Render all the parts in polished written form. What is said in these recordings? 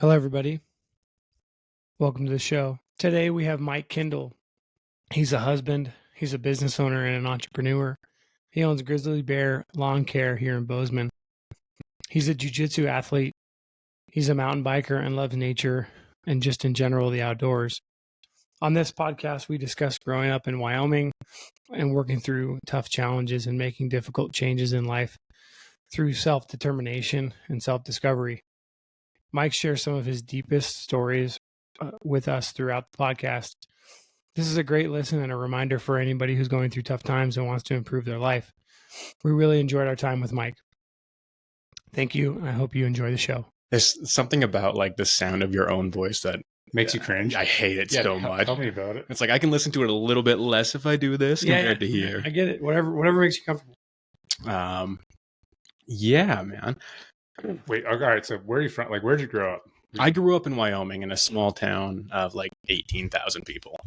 Hello, everybody. Welcome to the show. Today we have Mike Kindle. He's a husband, he's a business owner, and an entrepreneur. He owns Grizzly Bear Lawn Care here in Bozeman. He's a jiu-jitsu athlete. He's a mountain biker and loves nature and just in general the outdoors. On this podcast, we discuss growing up in Wyoming and working through tough challenges and making difficult changes in life through self-determination and self-discovery. Mike shares some of his deepest stories with us throughout the podcast. This is a great listen and a reminder for anybody who's going through tough times and wants to improve their life. We really enjoyed our time with Mike. Thank you. I hope you enjoy the show. There's something about like the sound of your own voice that makes you cringe. I hate it so much. Tell me about it. It's like I can listen to it a little bit less if I do this compared to here. I get it. Whatever makes you comfortable. Yeah, man. Wait, all right. So where are you from? Like, where'd you grow up? I grew up in Wyoming in a small town of like 18,000 people.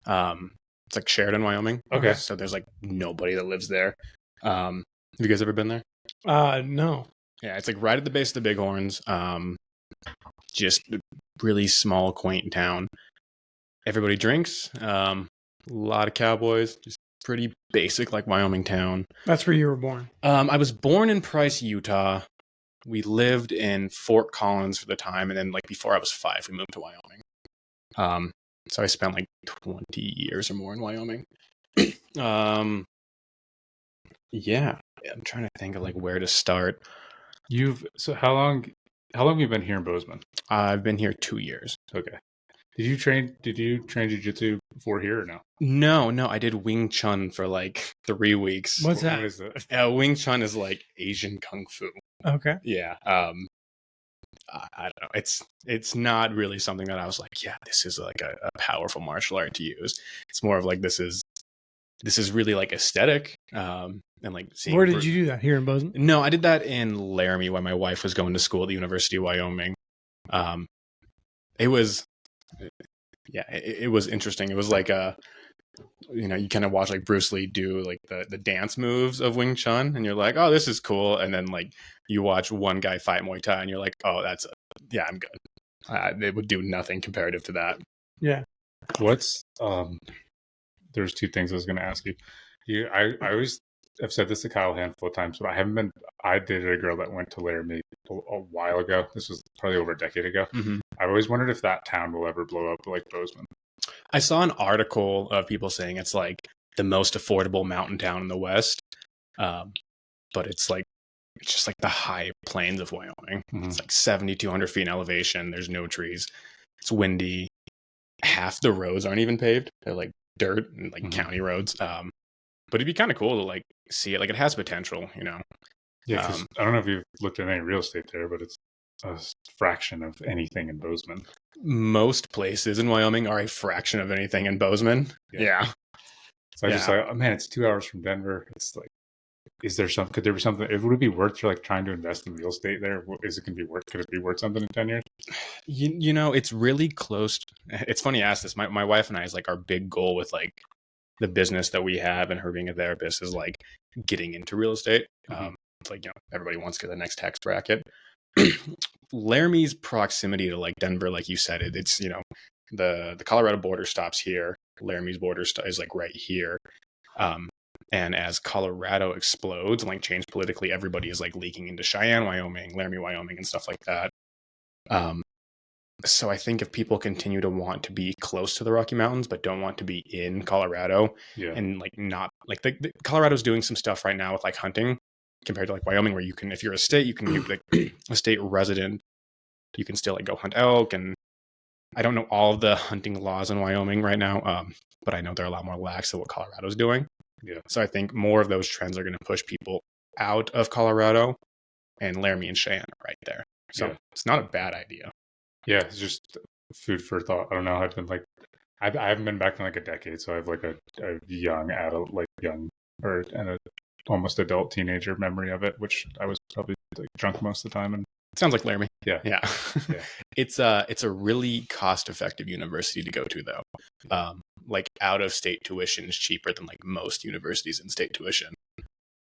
It's like Sheridan, Wyoming. Okay. So there's like nobody that lives there. Have you guys ever been there? No. Yeah, it's like right at the base of the Bighorns. Just a really small, quaint town. Everybody drinks. A lot of cowboys. Just pretty basic, like Wyoming town. That's where you were born. I was born in Price, Utah. We lived in Fort Collins for the time, and then like before I was 5, we moved to Wyoming. So I spent like 20 years or more in Wyoming. Yeah, I'm trying to think of like where to start. How long have you been here in Bozeman? I've been here 2 years. Okay. Did you train jiu-jitsu before here or no? No, I did Wing Chun for like 3 weeks. What's that? What is that? Wing Chun is like Asian Kung Fu. Okay. Yeah. I don't know. It's not really something that I was like, yeah, this is like a powerful martial art to use. It's more of like this is really like aesthetic. And like seeing Where did you do that? Here in Bozeman? No, I did that in Laramie when my wife was going to school at the University of Wyoming. It was interesting. It was like you kind of watch like Bruce Lee do like the dance moves of Wing Chun, and you're like, oh, this is cool. And then like you watch one guy fight Muay Thai, and you're like, oh, I'm good. It would do nothing comparative to that. Yeah. What's there's 2 things I was going to ask you. I always have said this to Kyle a handful of times, but I dated a girl that went to Laramie a while ago. This was probably over a decade ago. Mm-hmm. I've always wondered if that town will ever blow up like Bozeman. I saw an article of people saying it's like the most affordable mountain town in the West. But it's just like the high plains of Wyoming. Mm-hmm. It's like 7,200 feet in elevation. There's no trees. It's windy. Half the roads aren't even paved. They're like dirt and like county roads. But it'd be kind of cool to like see it. Like it has potential, you know? Yeah. I don't know if you've looked at any real estate there, but it's a fraction of anything in Bozeman. Most places in Wyoming are a fraction of anything in Bozeman. Yeah. So I just like, oh man, it's 2 hours from Denver. It's like, could there be something, would it be worth like trying to invest in real estate there? Is it going to be worth, could it be worth something in 10 years? You know, it's really close. It's funny you ask this. My wife and I is like our big goal with like the business that we have and her being a therapist is like getting into real estate. It's like, you know, everybody wants to get the next tax bracket. Laramie's proximity to like Denver, like you said, it's, you know, the Colorado border stops here. Laramie's border is like right here. And as Colorado explodes and like change politically, everybody is like leaking into Cheyenne, Wyoming, Laramie, Wyoming, and stuff like that. So I think if people continue to want to be close to the Rocky Mountains, but don't want to be in Colorado, and like not like the Colorado's doing some stuff right now with like hunting compared to like Wyoming, where you can, if you're a state, you can be like a state resident, you can still like go hunt elk. And I don't know all of the hunting laws in Wyoming right now, but I know they're a lot more lax than what Colorado's doing. Yeah. So I think more of those trends are going to push people out of Colorado, and Laramie and Cheyenne are right there. So It's not a bad idea. Yeah, it's just food for thought. I don't know. I've been like, I haven't been back in like a decade, so I have like a young adult, like young or and a almost adult teenager memory of it, which I was probably like drunk most of the time. And it sounds like Laramie. Yeah. It's a really cost-effective university to go to, though. Like out of state tuition is cheaper than like most universities in state tuition.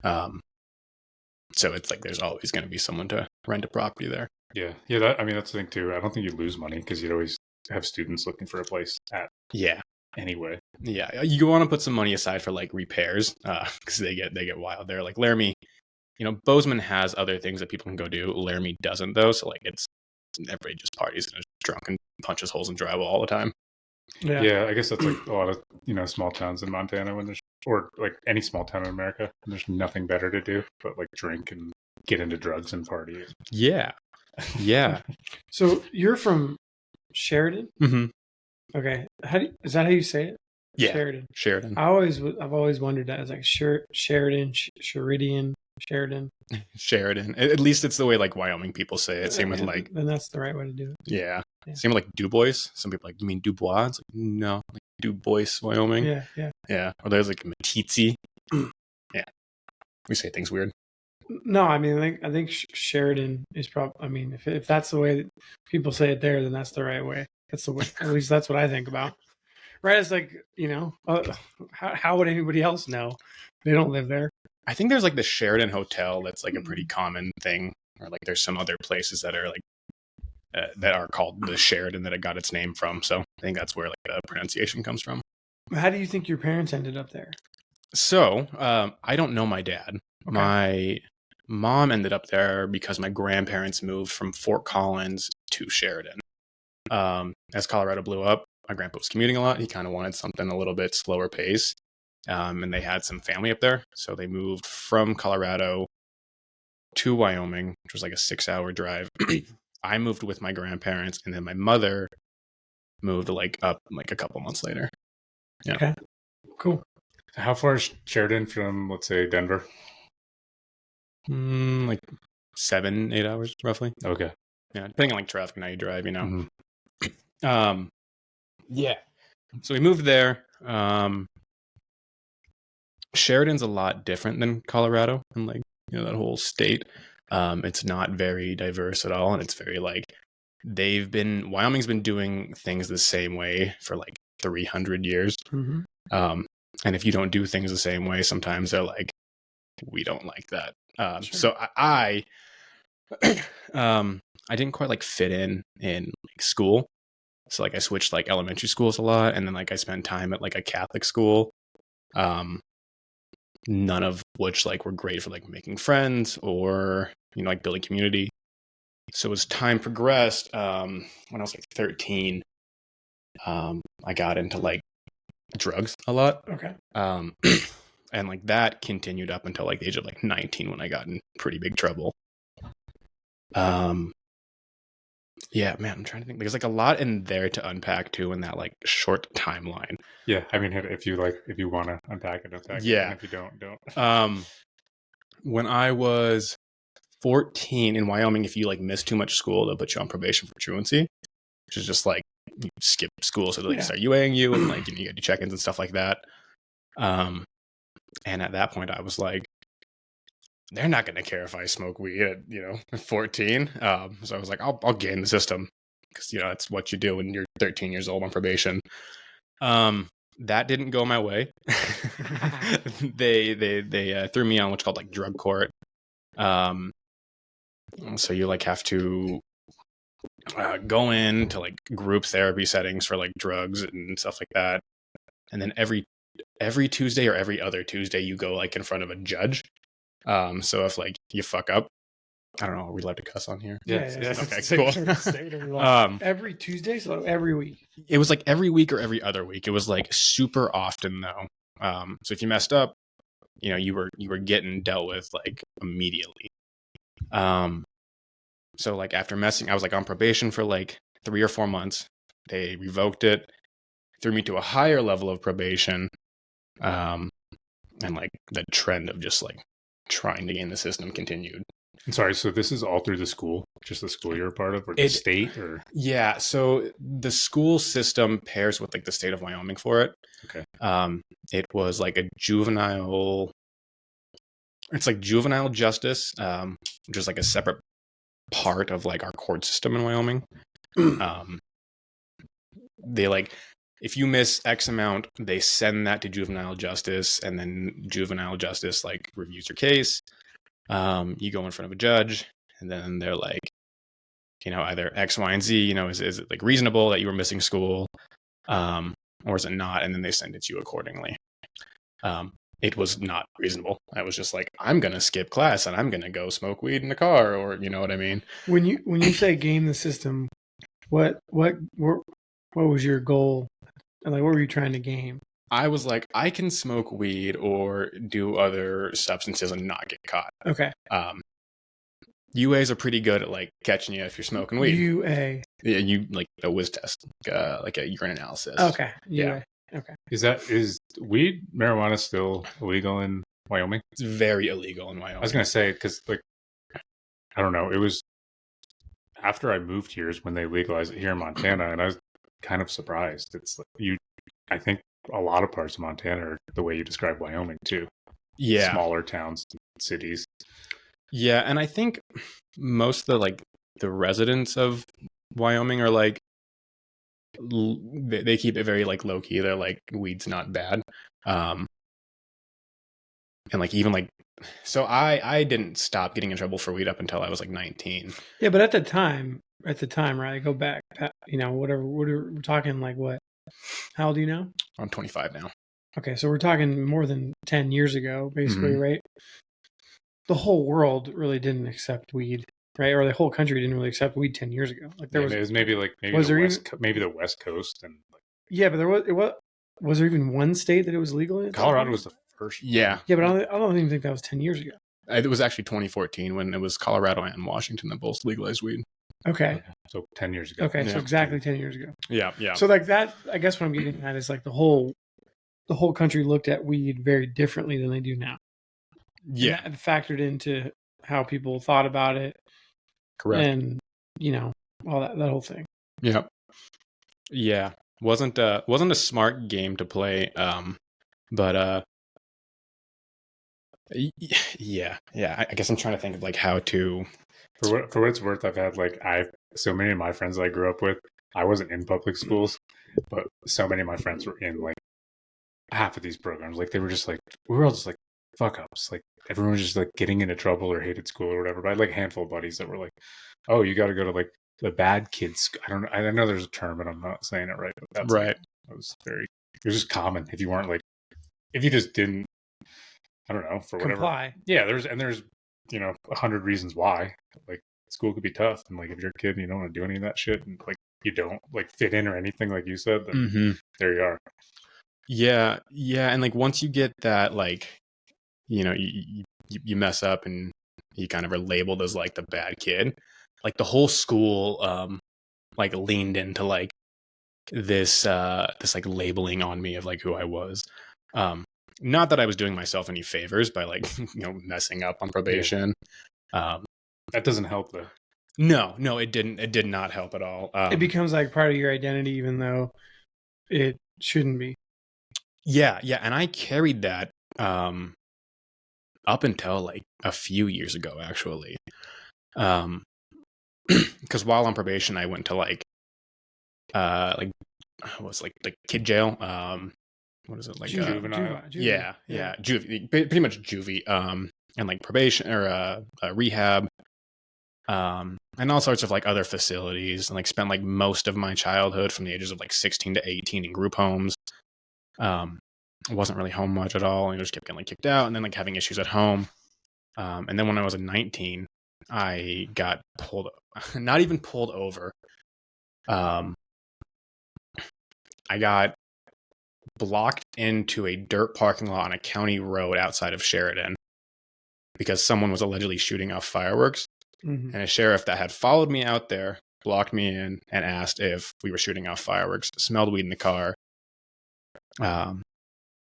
So it's like there's always going to be someone to rent a property there. Yeah. That's the thing too. I don't think you lose money because you'd always have students looking for a place at Yeah. anyway. Yeah. You want to put some money aside for like repairs because they get wild there. Like Laramie, Bozeman has other things that people can go do. Laramie doesn't though. So like everybody just parties and is drunk and punches holes in drywall all the time. Yeah, I guess that's like a lot of small towns in Montana when there's or like any small town in America. There's nothing better to do but like drink and get into drugs and party. Yeah. Yeah. So you're from Sheridan? Mm-hmm. Okay. Is that how you say it? Yeah. Sheridan. I've always wondered that. It's like Sheridan, Sheridan. Sheridan. At least it's the way like Wyoming people say it. Same with like. Then that's the right way to do it. Yeah. Same with like Dubois. Some people are like, you mean Dubois? It's like, no, like Dubois, Wyoming. Yeah. Or there's like Matitzi. Yeah. We say things weird. No, I think Sheridan is probably. I mean, if that's the way that people say it there, then that's the right way. That's the way. At least that's what I think about. Right? It's like how would anybody else know? They don't live there. I think there's like the Sheridan Hotel that's like a pretty common thing, or like there's some other places that are like that are called the Sheridan that it got its name from. So I think that's where like the pronunciation comes from. How do you think your parents ended up there? So I don't know my dad. Okay. My mom ended up there because my grandparents moved from Fort Collins to Sheridan. As Colorado blew up, my grandpa was commuting a lot. He kind of wanted something a little bit slower pace. And they had some family up there. So they moved from Colorado to Wyoming, which was like a 6-hour drive. I moved with my grandparents, and then my mother moved like up like a couple months later. Yeah. Okay. Cool. How far is Sheridan from, let's say, Denver? Like 7-8 hours roughly. Okay. Yeah, depending on like traffic and how you drive, Mm-hmm. Yeah. So we moved there. Sheridan's a lot different than Colorado and like that whole state. It's not very diverse at all, and it's very like Wyoming's been doing things the same way for like 300 years. Mm-hmm. And if you don't do things the same way, sometimes they're like, we don't like that. Sure. So I didn't quite like fit in like school. So like I switched like elementary schools a lot, and then like I spent time at like a Catholic school. None of which like were great for like making friends or like building community. So as time progressed, when I was like 13, I got into like drugs a lot. Okay. And like that continued up until like the age of like 19 when I got in pretty big trouble. Yeah, man, I'm trying to think. There's like a lot in there to unpack too in that like short timeline. Yeah, I mean, if you want to unpack it. Yeah. And if you don't. When I was 14 in Wyoming, if you like miss too much school, they'll put you on probation for truancy, which is just like you skip school, so they like start UAing you and like you get your check-ins and stuff like that. And at that point, I was like, they're not going to care if I smoke weed at 14. So I was like, I'll game the system because that's what you do when you're 13 years old on probation. That didn't go my way. They threw me on what's called like drug court. So you like have to go into like group therapy settings for like drugs and stuff like that. And then every Tuesday or every other Tuesday, you go like in front of a judge. So if like you fuck up, I don't know, are we allowed to cuss on here? Yeah. Okay, cool. Every Tuesday, so every week. It was like every week or every other week. It was like super often though. So if you messed up, you were getting dealt with like immediately. So like after I was like on probation for like 3 or 4 months. They revoked it, threw me to a higher level of probation. And like the trend of just like trying to game the system continued. I'm sorry, so this is all through the school, just the school you're a part of, or the state, or? Yeah, so the school system pairs with like the state of Wyoming for it. Okay. It was like it's like juvenile justice, which is like a separate part of like our court system in Wyoming. They like, if you miss X amount, they send that to juvenile justice, and then juvenile justice like reviews your case. You go in front of a judge, and then they're like, either X, Y, and Z, is it like reasonable that you were missing school, or is it not? And then they sentence you accordingly. It was not reasonable. I was just like, I'm going to skip class and I'm going to go smoke weed in the car, or you know what I mean? When you say game the system, what was your goal? And like, what were you trying to game? I was like, I can smoke weed or do other substances and not get caught. Okay. UAs are pretty good at like catching you if you're smoking weed. UA. Yeah, you like a whiz test, like a urine analysis. Okay. Yeah. UA. Okay. Is weed, marijuana still illegal in Wyoming? It's very illegal in Wyoming. I was gonna say, because like, I don't know, it was after I moved here is when they legalized it here in Montana, and I was kind of surprised. It's like I think a lot of parts of Montana are the way you describe Wyoming too. Yeah. Smaller towns, cities. Yeah, and I think most of the residents of Wyoming are like, they keep it very like low key. They're like, weed's not bad. And like even like, so I didn't stop getting in trouble for weed up until I was like 19. Yeah, but at the time, right? Go back, whatever. We're talking like what? How old are you now? I'm 25 now. Okay, so we're talking more than 10 years ago, basically, Mhm. right? The whole world really didn't accept weed, right? Or the whole country didn't really accept weed 10 years ago. Like there It was maybe Was there maybe the West Coast, and like, yeah, but was there even one state that it was legal in? Colorado was the first. Yeah. Yeah, but I don't even think that was 10 years ago. It was actually 2014 when it was Colorado and Washington that both legalized weed. Okay. So 10 years ago. Okay, so Yeah. exactly 10 years ago. Yeah, yeah. So like that, I guess what I'm getting at is like the whole country looked at weed very differently than they do now. Yeah, And that factored into how people thought about it, correct. and all that whole thing. Yeah. Yeah. Wasn't a smart game to play. But yeah. I guess I'm trying to think of like how to. For what it's worth, I've had so many of my friends that I grew up with. I wasn't in public schools, but so many of my friends were in like half of these programs. Like they were just like, we were all just like fuck ups. Like everyone was just like getting into trouble or hated school or whatever. But I had like a handful of buddies that were like, oh, you got to go to like the bad kids. I don't know. I know there's a term, and I'm not saying it right. But that's Right. It was just common. If you just didn't, I don't know, for whatever. Comply. Yeah, there's 100 reasons why. Like school could be tough, and like if you're a kid and you don't want to do any of that shit, and like you don't like fit in or anything, like you said, then Mm-hmm. there you are. Yeah, and like once you get that, like you mess up and you kind of are labeled as like the bad kid. Like the whole school like leaned into like this like labeling on me of like who I was. Not that I was doing myself any favors by like messing up on probation. That doesn't help though. No, it didn't. It did not help at all. It becomes like part of your identity, even though it shouldn't be. Yeah, and I carried that up until like a few years ago, actually. Because while on probation, I went to like what's like kid jail. What is it like? Juvenile. Yeah, juvie, pretty much juvie. And like probation or rehab. And all sorts of like other facilities, and like spent like most of my childhood from the ages of like 16 to 18 in group homes. I wasn't really home much at all, and just kept getting like kicked out, and then like having issues at home. And then when I was 19, I got not even pulled over. I got blocked into a dirt parking lot on a county road outside of Sheridan because someone was allegedly shooting off fireworks. Mm-hmm. And a sheriff that had followed me out there blocked me in and asked if we were shooting off fireworks, smelled weed in the car. And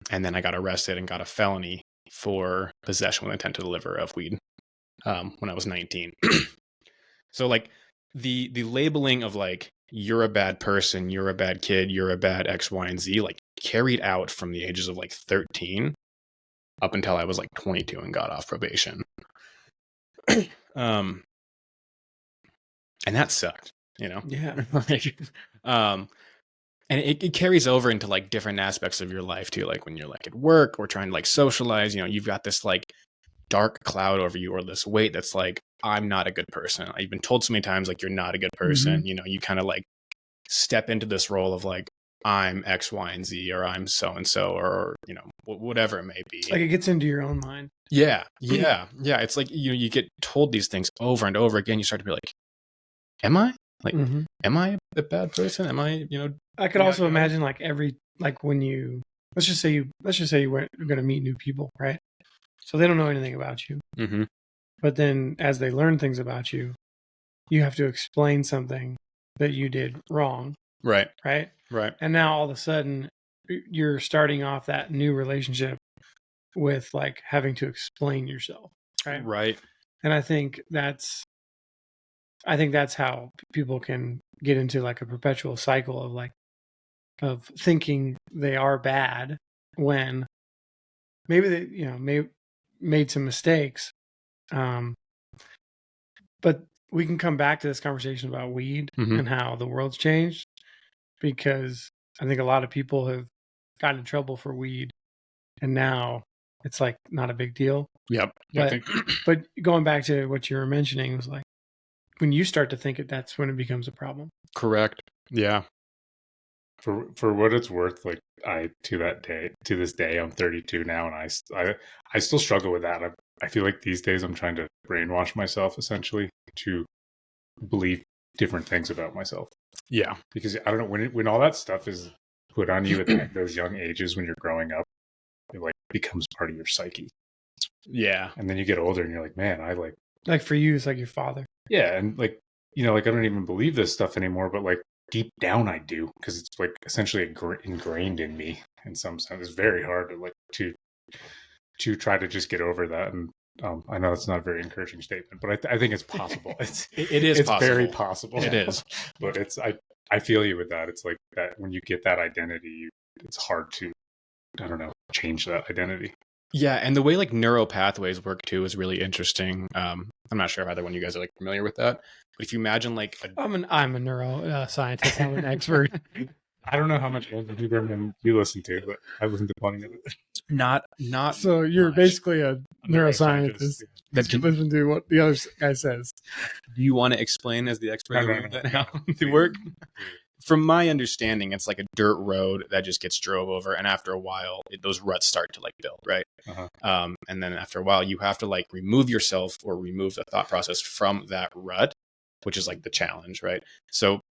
then I got arrested and got a felony for possession with intent to deliver of weed when I was 19. So like the labeling of like, you're a bad person, you're a bad kid, you're a bad X, Y, and Z, like carried out from the ages of like 13 up until I was like 22 and got off probation. And that sucked, Yeah. And it carries over into like different aspects of your life too. Like when you're like at work or trying to like socialize, you've got this like dark cloud over you, or this weight that's like, I'm not a good person. I've been told so many times, like, you're not a good person. You know, you kind of like step into this role of like, I'm X, Y, and Z, or I'm so and so, or, you know, whatever it may be. Like it gets into your own mind. Yeah. It's like you get told these things over and over again. You start to be like, am I? Like, am I a bad person? Am I, you know? I could also imagine like when you, let's just say you were going to meet new people, right? So they don't know anything about you. But then as they learn things about you, you have to explain something that you did wrong. Right. And now all of a sudden you're starting off that new relationship with like having to explain yourself. Right. And I think that's how people can get into like a perpetual cycle of like, of thinking they are bad when maybe they, you know, made some mistakes. But we can come back to this conversation about weed and how the world's changed, because I think a lot of people have gotten in trouble for weed and now it's like not a big deal. Yep. But going back to what you were mentioning was like, when you start to think it, that's when it becomes a problem. Correct. Yeah. For what it's worth, like to this day, I'm 32 now, and I still struggle with that. I feel like these days I'm trying to brainwash myself essentially to believe different things about myself. Yeah, because I don't know, when all that stuff is put on you at those young ages when you're growing up, it like becomes part of your psyche. Yeah, and then you get older and you're like, man, I like for you, it's like your father. Yeah, and like, you know, like I don't even believe this stuff anymore, but like deep down I do, because it's like essentially ingrained in me in some sense. It's very hard to like to try to just get over that. And I know it's not a very encouraging statement, but I think it's possible. It's possible. Very possible. It is. But I feel you with that. It's like that when you get that identity, it's hard to, I don't know, change that identity. Yeah, and the way like neural pathways work too is really interesting. I'm not sure if either one of you guys are like familiar with that, but if you imagine like I'm a neuro scientist. I'm an expert. I don't know how much you listen to, but I listen to plenty of it. Not. So you're basically a neuroscientist that can listen to what the other guy says. Do you want to explain as the expert how they work? From my understanding, it's like a dirt road that just gets drove over, and after a while, those ruts start to like build, right? And then after a while, you have to like remove yourself or remove the thought process from that rut, which is like the challenge, right? So,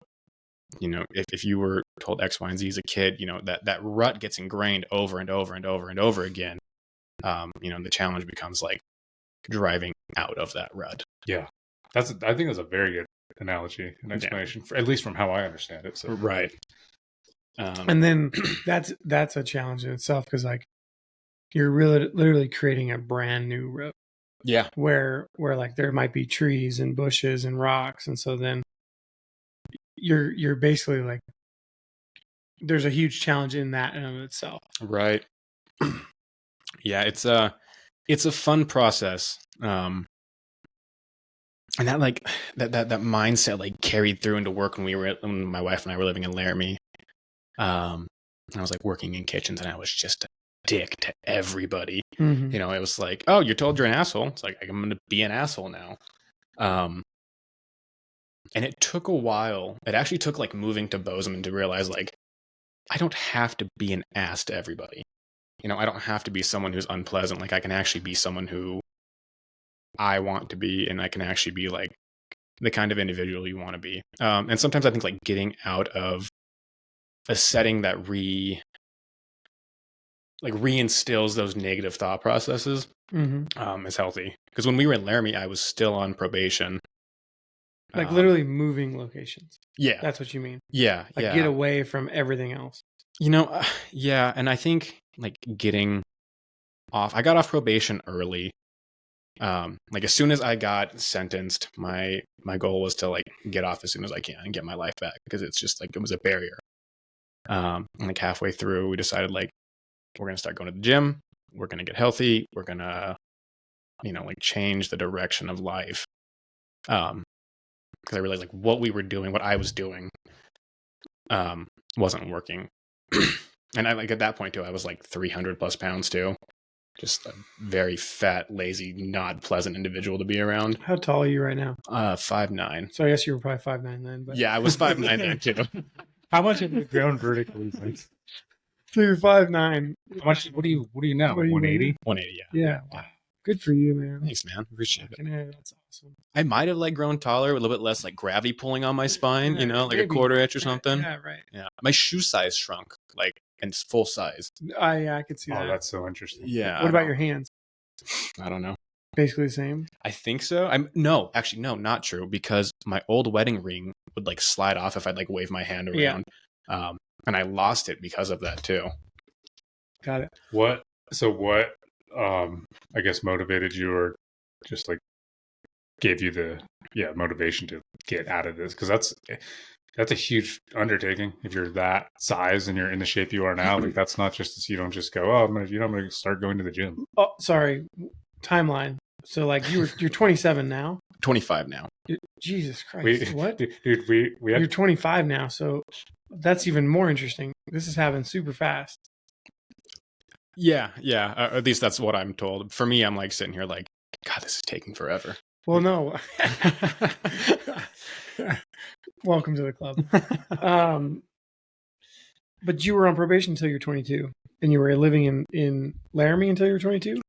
you know, if you were told X, Y, and Z as a kid, you know, that rut gets ingrained over and over and over and over again. You know, the challenge becomes like driving out of that rut. Yeah, I think that's a very good analogy and explanation, for, at least from how I understand it. So. Right. And then that's a challenge in itself, because like you're really literally creating a brand new road. Yeah. Where like there might be trees and bushes and rocks, and so then you're basically like, there's a huge challenge in that in of itself. Right. Yeah, it's a fun process. And that like that mindset like carried through into work when my wife and I were living in Laramie. I was like working in kitchens, and I was just a dick to everybody. You know, it was like, oh, you're told you're an asshole. It's like, I'm going to be an asshole now. And it took a while. It actually took like moving to Bozeman to realize like, I don't have to be an ass to everybody. You know, I don't have to be someone who's unpleasant. Like I can actually be someone who I want to be, and I can actually be like the kind of individual you want to be. And sometimes I think like getting out of a setting that reinstills those negative thought processes is healthy. Because when we were in Laramie, I was still on probation. Like literally moving locations. Yeah. That's what you mean. Yeah. Like get away from everything else. You know, yeah. And I think like getting off, I got off probation early. Like as soon as I got sentenced, my goal was to like get off as soon as I can and get my life back, because it's just like, it was a barrier. And like halfway through, we decided like, we're going to start going to the gym. We're going to get healthy. We're going to, you know, like change the direction of life. Because I realized like what I was doing, wasn't working. And I like at that point too, I was like 300 plus pounds too. just a very fat, lazy, not pleasant individual to be around. How tall are you right now? 5'9". So I guess you were probably 5'9" then. But Yeah, I was 5'9" then too. How much have you grown vertically? So you're 5'9". How much? What do you know? What do you 180? 180, Yeah. Wow. Good for you, man. Thanks, man. Appreciate it. Fucking A, that's awesome. I might have like grown taller, a little bit less like gravity pulling on my spine, Yeah, you know, like maybe. a quarter inch or something. Yeah, right. Yeah. My shoe size shrunk, like, and it's full size. I could see Oh, that. that's so interesting. Yeah. What about your hands? I don't know. Basically the same. I think so. No, actually, no, not true. Because my old wedding ring would like slide off if I'd like wave my hand around. Yeah. And I lost it because of that too. Got it. What? I guess motivated you, or just like gave you the motivation to get out of this? Because that's a huge undertaking. If you're that size and you're in the shape you are now, like that's not just, you don't just go, oh, I'm gonna start going to the gym. Oh, sorry. Timeline. So like you're 27 now. 25 now. Jesus Christ. What? Dude, we You're have 25 now, so that's even more interesting. This is happening super fast. Yeah. At least that's what I'm told. For me, I'm like sitting here like, God, this is taking forever. Well, no. Welcome to the club. But you were on probation until you're 22, and you were living in Laramie until you were 22?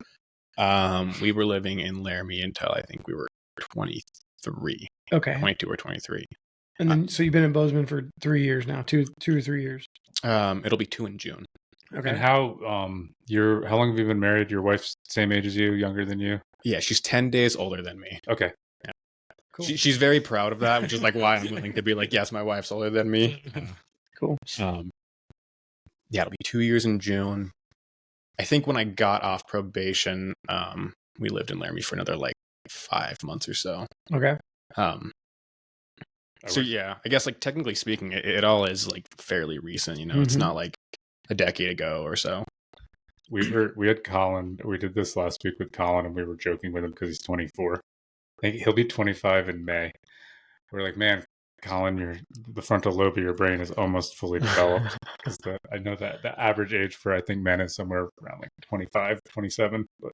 We were living in Laramie until I think we were 23. Okay. 22 or 23. And then, so you've been in Bozeman for 3 years now, two or 3 years. It'll be 2 in June. Okay. And how long have you been married? Your wife's same age as you, younger than you? Yeah, she's 10 days older than me. Okay. Yeah. Cool. She's very proud of that, which is like why I'm willing to be like, yes, my wife's older than me. Cool. Yeah, it'll be 2 years in June. I think when I got off probation, we lived in Laramie for another like 5 months or so. Okay. So yeah, I guess like technically speaking, it all is like fairly recent. You know, It's not like a decade ago or so. We had Colin. We did this last week with Colin, and we were joking with him because he's 24. I think he'll be 25 in May. We're like, man, Colin, the frontal lobe of your brain is almost fully developed. Because I know that the average age for, I think, men is somewhere around like 25, 27. But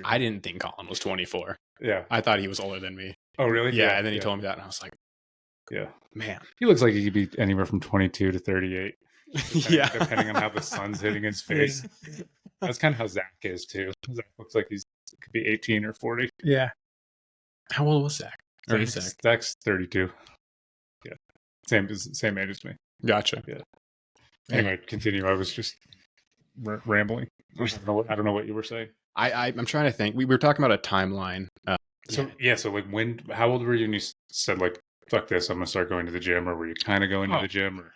I didn't think Colin was 24. Yeah. I thought he was older than me. Oh, really? Yeah, and then he told me that, and I was like, yeah, man. He looks like he could be anywhere from 22 to 38. Depending on how the sun's hitting his face. That's kind of how Zach is too. Zach looks like could be 18 or 40. Yeah. How old was Zach? Or is Zach? Zach's 32. Yeah. Same age as me. Gotcha. Yeah. Anyway, continue. I was just rambling. I don't know what you were saying. I'm trying to think. We were talking about a timeline. So like how old were you when you said like, fuck this, I'm gonna start going to the gym, or were you kind of going to the gym? Or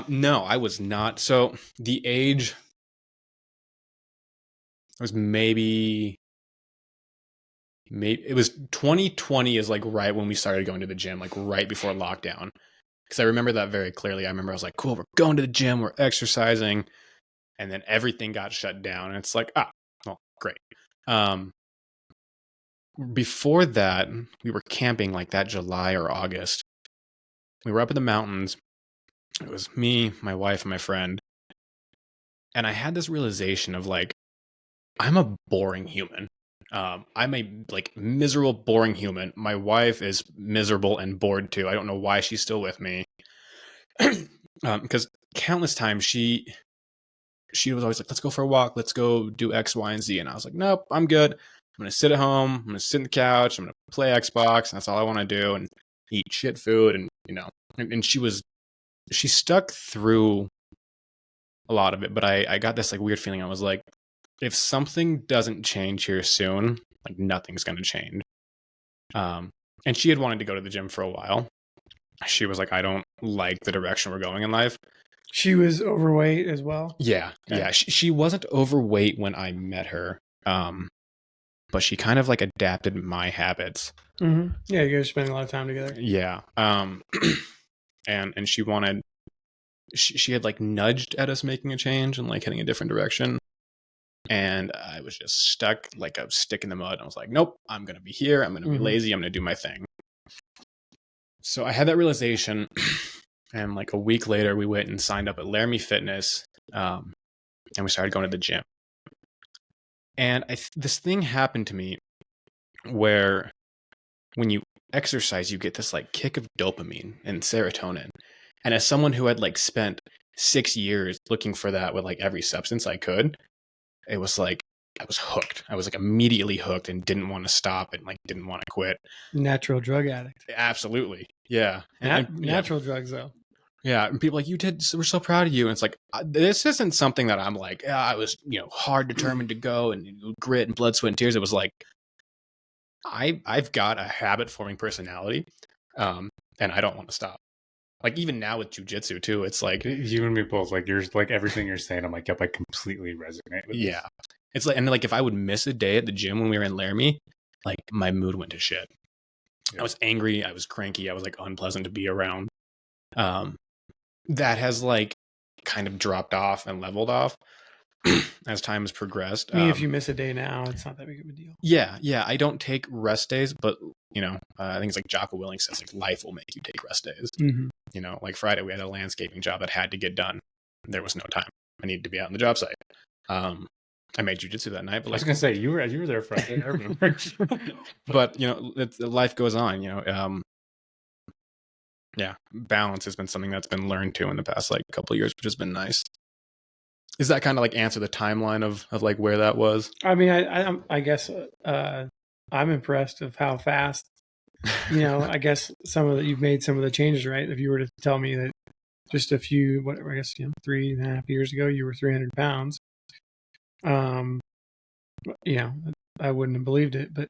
No, I was not. So the age was maybe it was 2020 is like right when we started going to the gym, like right before lockdown. Because I remember that very clearly. I remember I was like, cool, we're going to the gym, we're exercising, and then everything got shut down. And it's like, well, great. Before that, we were camping like that July or August. We were up in the mountains. It was me, my wife, and my friend. And I had this realization of like, I'm a boring human. I'm a like miserable, boring human. My wife is miserable and bored too. I don't know why she's still with me. Because countless times she was always like, let's go for a walk. Let's go do X, Y, and Z. And I was like, nope, I'm good. I'm going to sit at home. I'm going to sit on the couch. I'm going to play Xbox. And that's all I want to do. And eat shit food. And, you know, and she stuck through a lot of it. But I got this like weird feeling. I was like, if something doesn't change here soon, like nothing's going to change. And she had wanted to go to the gym for a while. She was like, I don't like the direction we're going in life. She was overweight as well? Yeah. Okay. Yeah. She wasn't overweight when I met her. But she kind of like adapted my habits. Mm-hmm. Yeah, you guys spend a lot of time together. Yeah. And she had like nudged at us making a change and like heading a different direction. And I was just stuck like a stick in the mud. I was like, nope, I'm going to be here. I'm going to be lazy. I'm going to do my thing. So I had that realization. And like a week later, we went and signed up at Laramie Fitness. And we started going to the gym. And this thing happened to me where when you exercise, you get this like kick of dopamine and serotonin. And as someone who had like spent 6 years looking for that with like every substance I could, it was like I was hooked. I was like immediately hooked and didn't want to stop and like didn't want to quit. Natural drug addict. Absolutely. Yeah. And Natural drugs though. Yeah, and people are like, we're so proud of you. And it's like, this isn't something that I'm like, I was, hard determined to go and grit and blood, sweat, and tears. It was like, I've got a habit forming personality, and I don't want to stop. Like even now with jujitsu too, it's like you and me both. Like you're like everything you're saying. I'm like, yep, I completely resonate with this. It's like, and like if I would miss a day at the gym when we were in Laramie, like my mood went to shit. Yeah. I was angry. I was cranky. I was like unpleasant to be around. That has like kind of dropped off and leveled off as time has progressed. I mean, if you miss a day now, it's not that big of a deal. Yeah. I don't take rest days, but I think it's like Jocko Willink says, like life will make you take rest days. Mm-hmm. Like Friday, we had a landscaping job that had to get done. There was no time. I needed to be out on the job site. I made jujitsu that night. But I was gonna say you were there Friday. I remember. But life goes on. Yeah, balance has been something that's been learned to in the past like couple of years, which has been nice. Is that kind of like answer the timeline of like where that was? I mean, I guess I'm impressed of how fast. I guess you've made some of the changes, right? If you were to tell me that just a few, 3.5 years ago, you were 300 pounds. I wouldn't have believed it, but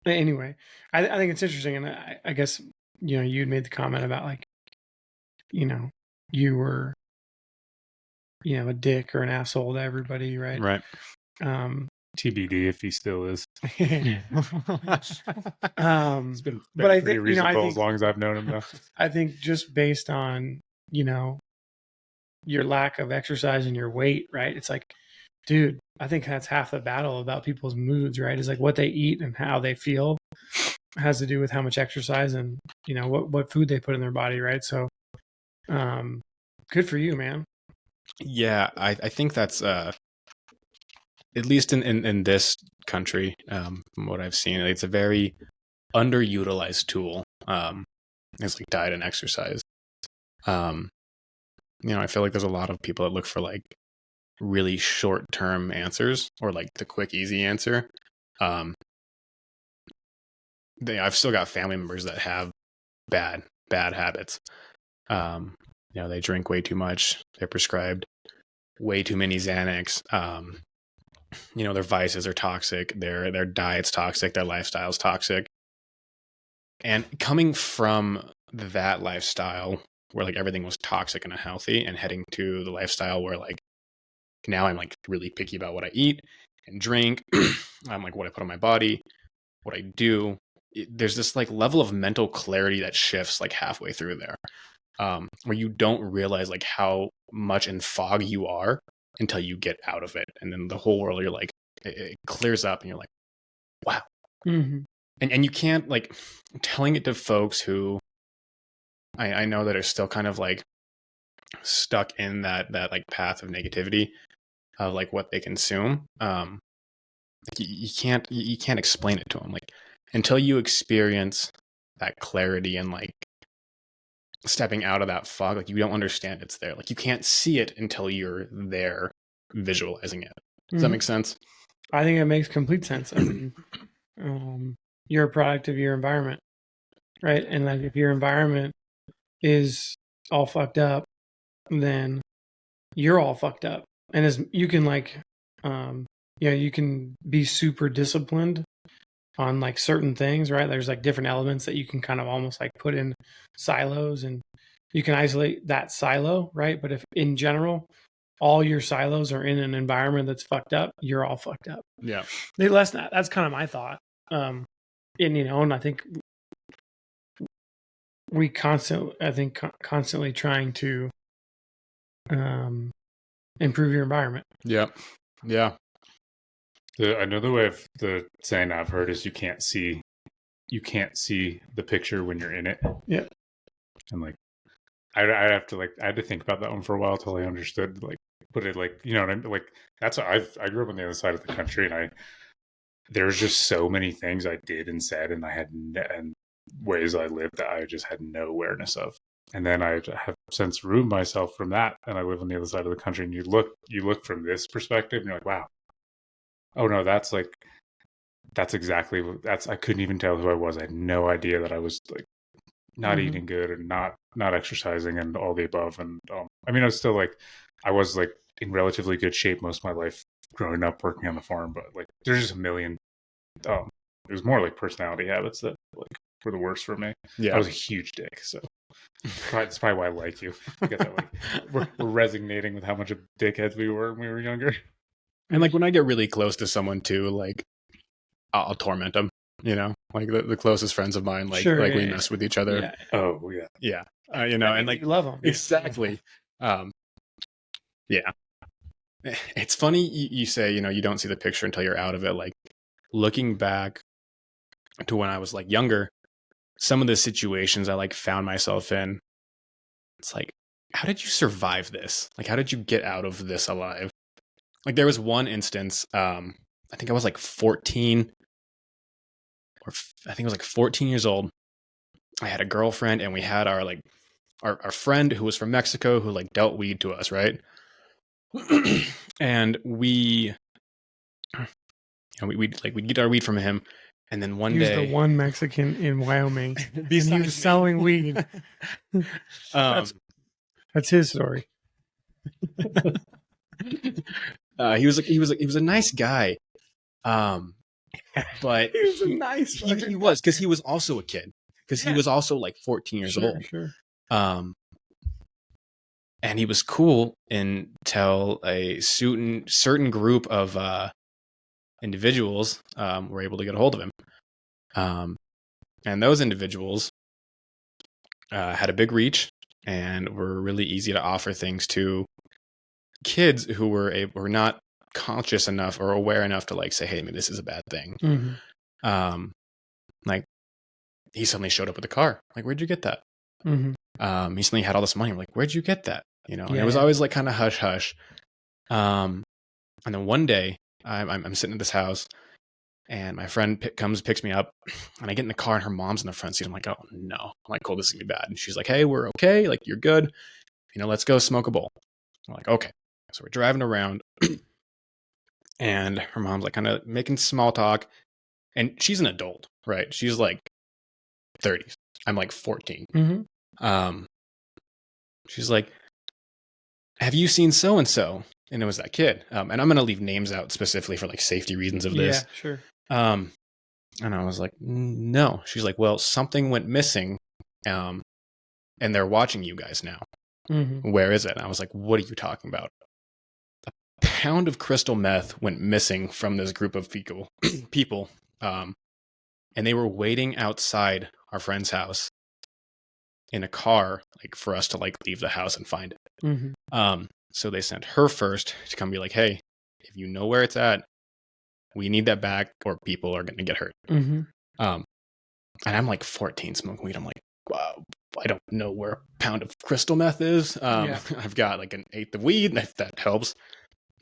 anyway, I think it's interesting, and I guess you'd made the comment about like, you were, a dick or an asshole to everybody, right? Right. TBD if he still is. It's been but I think reasonable as long as I've known him though. I think just based on your lack of exercise and your weight, right? It's like, dude, I think that's half the battle about people's moods, right? Is like what they eat and how they feel has to do with how much exercise and what food they put in their body, right? So good for you, man. Yeah, I think that's at least in this country, from what I've seen, it's a very underutilized tool. It's like diet and exercise. I feel like there's a lot of people that look for like really short-term answers or like the quick, easy answer. I've still got family members that have bad habits. They drink way too much. They're prescribed way too many Xanax. Their vices are toxic. Their diet's toxic. Their lifestyle's toxic. And coming from that lifestyle where like everything was toxic and unhealthy, and heading to the lifestyle where like now I'm like really picky about what I eat and drink. I'm like what I put on my body, what I do. There's this like level of mental clarity that shifts like halfway through there, where you don't realize like how much in fog you are until you get out of it, and then the whole world, you're like, it clears up, and you're like, wow. Mm-hmm. And you can't like telling it to folks who I know that are still kind of like stuck in that like path of negativity of like what they consume. You can't explain it to them like until you experience that clarity and like stepping out of that fog. Like you don't understand it's there. Like you can't see it until you're there visualizing it. Does that make sense? I think it makes complete sense. I mean, you're a product of your environment, right? And like if your environment is all fucked up, then you're all fucked up. And as you can like, you can be super disciplined on like certain things, right? There's like different elements that you can kind of almost like put in silos, and you can isolate that silo, right? But if in general, all your silos are in an environment that's fucked up, you're all fucked up. Yeah. That's kind of my thought. And I think we constantly trying to improve your environment. Yeah. Another way of the saying I've heard is you can't see the picture when you're in it. Yeah. And like I had to think about that one for a while till I understood like But it like, you know what I mean? Like that's I grew up on the other side of the country, and there's just so many things I did and said, and and ways I lived that I just had no awareness of. And then I have since ruined myself from that, and I live on the other side of the country. And you look from this perspective, and you're like, wow, oh no, that's exactly that's. I couldn't even tell who I was. I had no idea that I was like not eating good and not exercising and all the above. And I mean, I was still like, I was like in relatively good shape most of my life growing up working on the farm, but like there's just a million. It was more like personality habits that like were the worst for me. Yeah. I was a huge dick, so that's probably why I like you. I get that like we're resonating with how much of dickheads we were when we were younger. And like when I get really close to someone too, like I'll torment them. You know, like the closest friends of mine, like Sure, like yeah, we yeah. mess with each other. Yeah. Oh yeah, Yeah. You know, and like you love them. exactly. Yeah. It's funny you say, you know, you don't see the picture until you're out of it. Like looking back to when I was like younger, some of the situations I like found myself in, it's like, how did you survive this? Like, how did you get out of this alive? Like there was one instance, I think I was like 14 I think I was like 14 years old. I had a girlfriend and we had our like our friend who was from Mexico who like dealt weed to us, right? And we we'd get our weed from him, and then one He was day the one Mexican in Wyoming, and he was selling weed. That's his story. He was a nice guy, but He was a nice he was because he was also a kid because he was also like 14 years old. Sure. And he was cool until a certain group of individuals were able to get a hold of him. And those individuals had a big reach and were really easy to offer things to kids who were not conscious enough or aware enough to like say, hey, man, this is a bad thing. Mm-hmm. Like he suddenly showed up with a car. Like, where'd you get that? Mm-hmm. He suddenly had all this money. I'm like, where'd you get that? You know, and Yeah, it was yeah. always like kind of hush hush. And then one day I'm sitting at this house and my friend picks me up, and I get in the car and her mom's in the front seat. I'm like, oh no. I'm like, cool, this is gonna be bad. And she's like, hey, we're okay. Like, you're good. You know, let's go smoke a bowl. I'm like, okay. So we're driving around and her mom's like kind of making small talk, and she's an adult, right? She's like 30s. I'm like 14. Mm-hmm. She's like, have you seen so-and-so? And it was that kid. And I'm going to leave names out specifically for like safety reasons of this. Yeah, sure. And I was like, no. She's like, well, something went missing. And they're watching you guys now. Mm-hmm. Where is it? And I was like, what are you talking about? A pound of crystal meth went missing from this group of people. And they were waiting outside our friend's house in a car, like for us to like leave the house and find it. Mm-hmm. So they sent her first to come be like, hey, if you know where it's at, we need that back or people are going to get hurt. Mm-hmm. And I'm like 14 smoking weed. I'm like, wow, I don't know where a pound of crystal meth is. I've got like an eighth of weed, if that helps.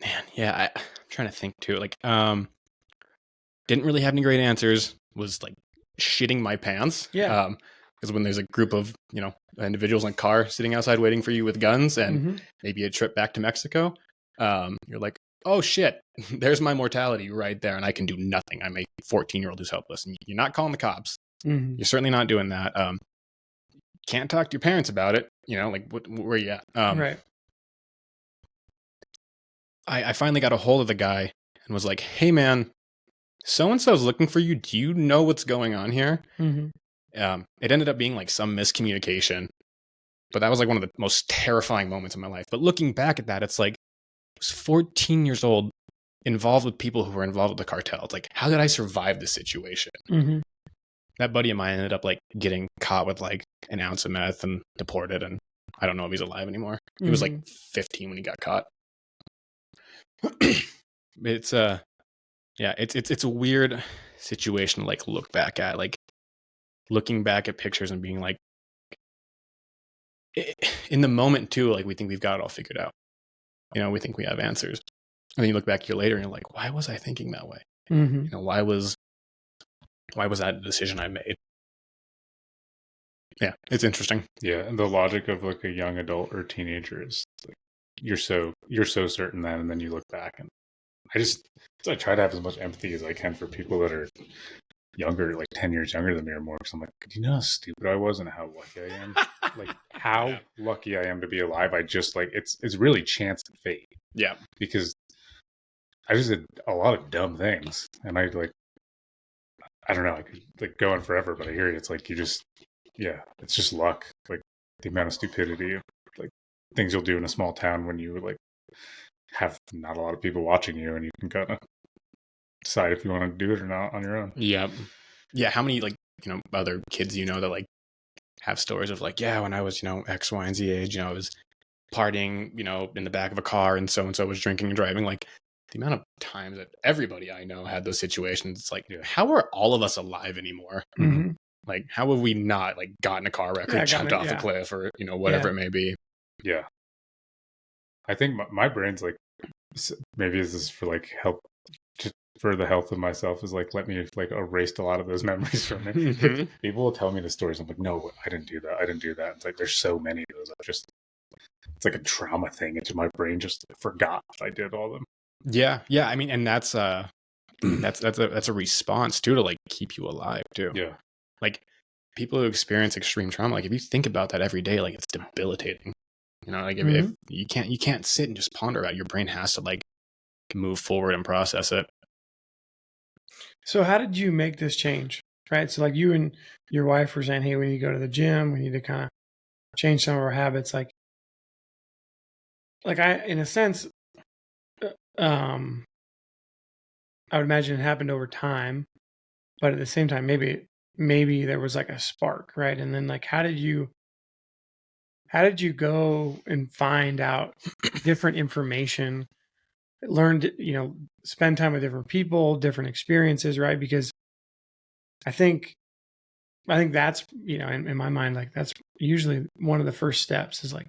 Man, yeah, I'm trying to think too. Like, didn't really have any great answers. Was like shitting my pants. Yeah. Because when there's a group of, you know, individuals in a car sitting outside waiting for you with guns and Mm-hmm. maybe a trip back to Mexico, you're like, oh shit, there's my mortality right there, and I can do nothing. I'm a 14-year-old who's helpless, and you're not calling the cops. Mm-hmm. You're certainly not doing that. Can't talk to your parents about it. You know, like where are you at? Right. I finally got a hold of the guy and was like, hey man, so-and-so's looking for you. Do you know what's going on here? Mm-hmm. It ended up being like some miscommunication, but that was like one of the most terrifying moments in my life. But looking back at that, it's like, I was 14 years old, involved with people who were involved with the cartel. It's like, how did I survive this situation? Mm-hmm. That buddy of mine ended up like getting caught with like an ounce of meth and deported, and I don't know if he's alive anymore. Mm-hmm. He was like 15 when he got caught. It's it's a weird situation to like look back at, like looking back at pictures and being like, in the moment too, like we think we've got it all figured out. we think we have answers. And then you look back a year later and you're like, why was I thinking that way? Mm-hmm. Why was that a decision I made? Yeah, it's interesting. Yeah, and the logic of like a young adult or teenager is like you're so certain then, and then you look back, and I try to have as much empathy as I can for people that are younger, like 10 years younger than me or more. Because I'm like, do you know how stupid I was and how lucky I am? Like how lucky I am to be alive. I just like it's really chance and fate. Yeah, because I just did a lot of dumb things, and I don't know, I could like go on forever, but I hear you. It's like it's just luck. Like the amount of stupidity, like things you'll do in a small town when you like have not a lot of people watching you, and you can kind of decide if you want to do it or not on your own. Yeah. How many like other kids that like have stories of like, yeah, when I was X, Y, and Z age, I was partying in the back of a car, and so was drinking and driving. Like the amount of times that everybody I know had those situations, it's like, how are all of us alive anymore? Mm-hmm. Like, how have we not like gotten a car wreck or jumped off a cliff or whatever it may be? Yeah, I think my brain's like, maybe this is for like help, just for the health of myself, is like, let me like erased a lot of those memories from me. Mm-hmm. People will tell me the stories. I'm like, no, I didn't do that. It's like there's so many of those. It's like a trauma thing. It's my brain just forgot that I did all of them. Yeah. I mean, and that's a response too, to like keep you alive too. Yeah. Like people who experience extreme trauma, like if you think about that every day, like it's debilitating. Like if you can't sit and just ponder about it, your brain has to like move forward and process it. So how did you make this change? Right. So like you and your wife were saying, hey, we need to go to the gym. We need to kind of change some of our habits. Like in a sense, I would imagine it happened over time, but at the same time, maybe there was like a spark, right? And then like, how did you go and find out different information, learned, spend time with different people, different experiences, right? Because I think that's, in my mind, like that's usually one of the first steps is like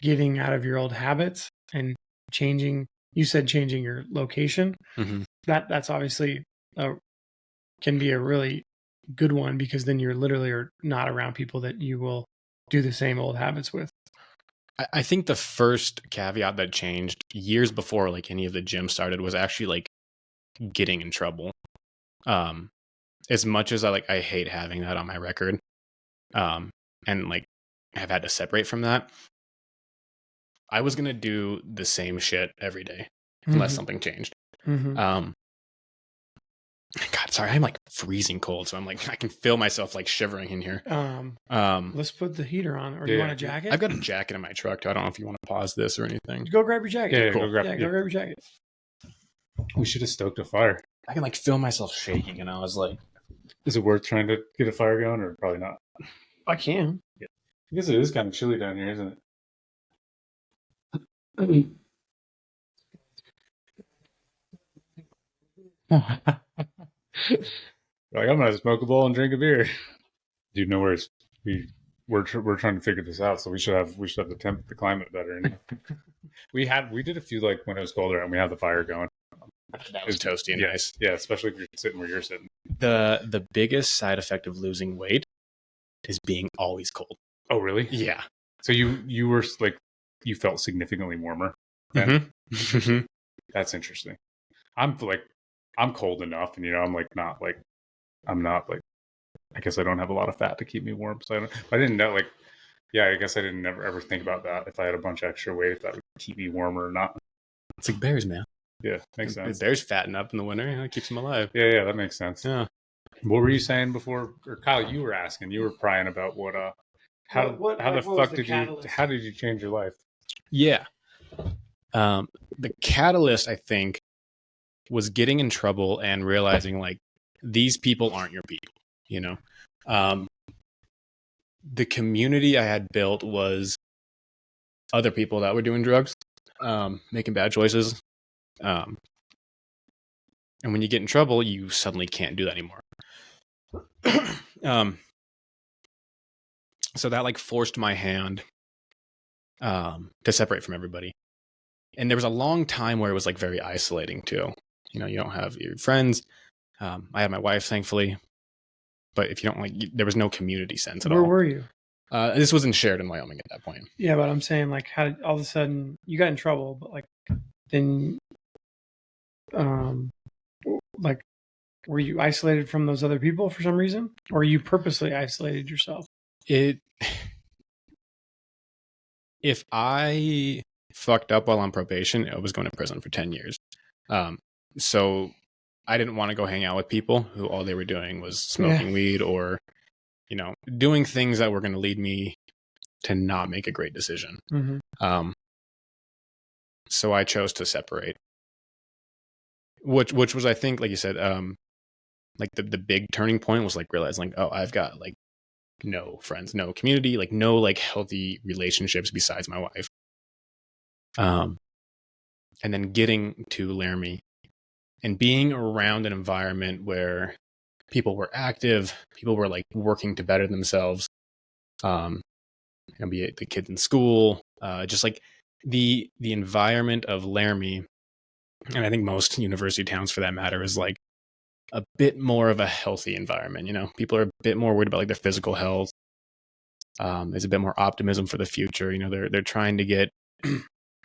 getting out of your old habits and changing. You said changing your location. Mm-hmm. That's obviously can be a really good one, because then you're literally are not around people that you will do the same old habits with. I think the first caveat that changed years before like any of the gym started was actually like getting in trouble. As much as I hate having that on my record, and like have had to separate from that, I was gonna do the same shit every day unless something changed. God, sorry, I'm like freezing cold, so I'm like I can feel myself like shivering in here. Let's put the heater on, or do you want a jacket? I've got a jacket in my truck too. I don't know if you want to pause this or anything. Go grab your jacket. Yeah, cool. Go grab your jacket. We should have stoked a fire. I can like feel myself shaking, and I was like, is it worth trying to get a fire going, or probably not? I can. Yeah. I guess it is kind of chilly down here, isn't it? Like, I'm gonna smoke a bowl and drink a beer. Dude, no worries. We're trying to figure this out, so we should have the climate better. And we did a few like when it was colder, and we had the fire going. That was toasty and nice. Yeah, especially if you're sitting where you're sitting. The biggest side effect of losing weight is being always cold. Oh, really? Yeah. So you were like, you felt significantly warmer then? Mm-hmm. That's interesting. I'm cold enough, and I'm not like, I guess I don't have a lot of fat to keep me warm, so I didn't know, like, yeah, I guess I didn't ever think about that, if I had a bunch of extra weight, if that would keep me warmer or not. It's like bears, man. Yeah, makes sense. Bears fatten up in the winter, it keeps them alive. Yeah, that makes sense. Yeah. What were you saying before, or Kyle? You were prying about how did you change your life? Yeah. The catalyst, I think, was getting in trouble and realizing like these people aren't your people. The community I had built was other people that were doing drugs, making bad choices. And when you get in trouble, you suddenly can't do that anymore. So that like forced my hand to separate from everybody. And there was a long time where it was like very isolating too. You know, you don't have your friends. I had my wife, thankfully, but if you don't there was no community sense at Where all. were you? This was in Sheridan, Wyoming at that point. Yeah, but I'm saying like how all of a sudden you got in trouble, but like then like were you isolated from those other people for some reason, or you purposely isolated yourself? If I fucked up while on probation, I was going to prison for 10 years. So I didn't want to go hang out with people who all they were doing was smoking weed or, you know, doing things that were going to lead me to not make a great decision. Mm-hmm. So I chose to separate, which was, I think, like you said, like the big turning point was like realizing, like, oh, I've got like no friends, no community, like no like healthy relationships besides my wife. And then getting to Laramie and being around an environment where people were active, people were like working to better themselves, be it the kids in school, just like the environment of Laramie, and I think most university towns for that matter, is like a bit more of a healthy environment. You know, people are a bit more worried about like their physical health. There's a bit more optimism for the future. You know, they're trying to get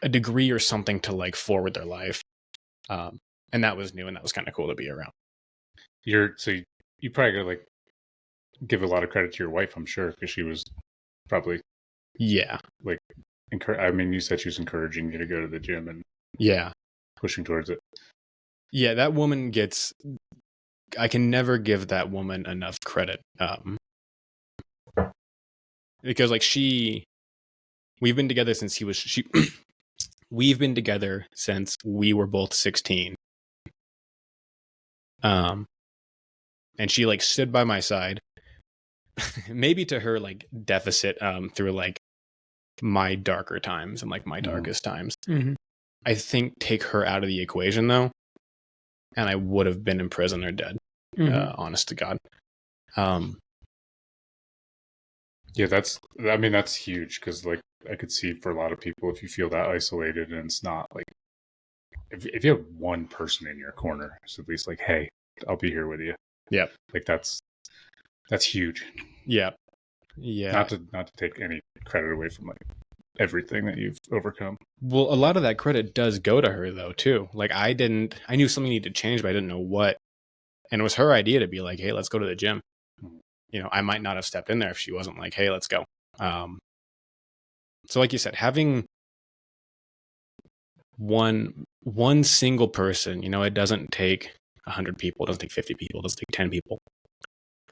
a degree or something to like forward their life. And that was new, and that was kind of cool to be around. You probably gotta like give a lot of credit to your wife, I'm sure, because she was probably like I mean, you said she was encouraging you to go to the gym and pushing towards it. Yeah, that woman I can never give that woman enough credit. Because like we've been together since we've been together since we were both 16. And she like stood by my side, maybe to her like deficit, through like my darker times and like my darkest times. Mm-hmm. I think take her out of the equation though, and I would have been in prison or dead. Honest to God. Yeah, that's huge, because like I could see for a lot of people, if you feel that isolated and it's not like if you have one person in your corner, it's at least like, hey, I'll be here with you. Yeah, like that's huge. Yeah. Not to take any credit away from like everything that you've overcome. Well, a lot of that credit does go to her though too. Like I knew something needed to change, but I didn't know what. And it was her idea to be like, hey, let's go to the gym. You know, I might not have stepped in there if she wasn't like, hey, let's go. So like you said, having one single person, you know, it doesn't take 100 people, it doesn't take 50 people, it doesn't take 10 people.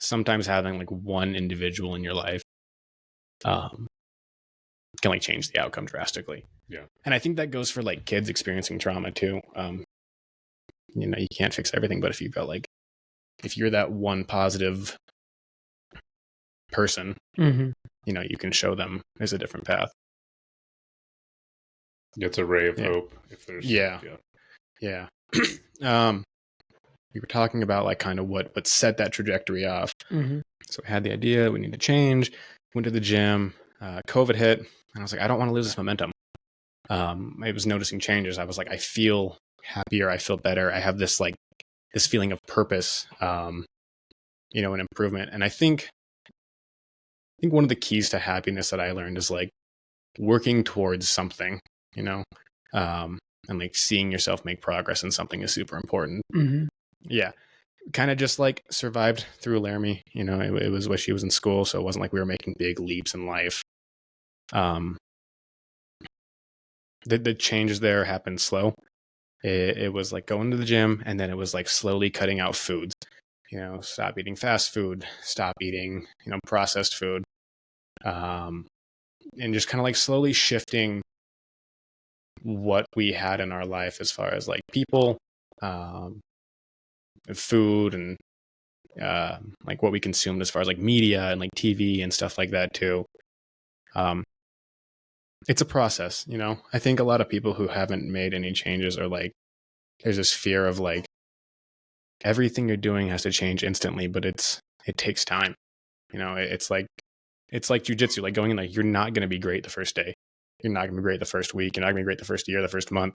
Sometimes having like one individual in your life can like change the outcome drastically. Yeah. And I think that goes for like kids experiencing trauma too. You know, you can't fix everything, but if you're that one positive person, you know, you can show them there's a different path. It's a ray of hope. If there's we were talking about like kind of what set that trajectory off. So we had the idea, we need to change, went to the gym, COVID hit, and I was like, I don't want to lose this momentum. I was noticing changes. I was like, I feel happier, I feel better, I have this feeling of purpose, you know, an improvement. And I think one of the keys to happiness that I learned is like working towards something, you know, and like seeing yourself make progress in something is super important. Yeah. Kind of just like survived through Laramie, you know, it was when she was in school. So it wasn't like we were making big leaps in life. The changes there happened slow. It was like going to the gym, and then it was like slowly cutting out foods, you know, stop eating fast food, stop eating, you know, processed food. And just kind of like slowly shifting what we had in our life as far as like people, food, and like what we consumed as far as like media and like TV and stuff like that too. It's a process, you know. I think a lot of people who haven't made any changes are like, there's this fear of like everything you're doing has to change instantly, but it takes time. You know, it's like jujitsu, like going in, like you're not going to be great the first day. You're not going to be great the first week. You're not going to be great the first year, the first month.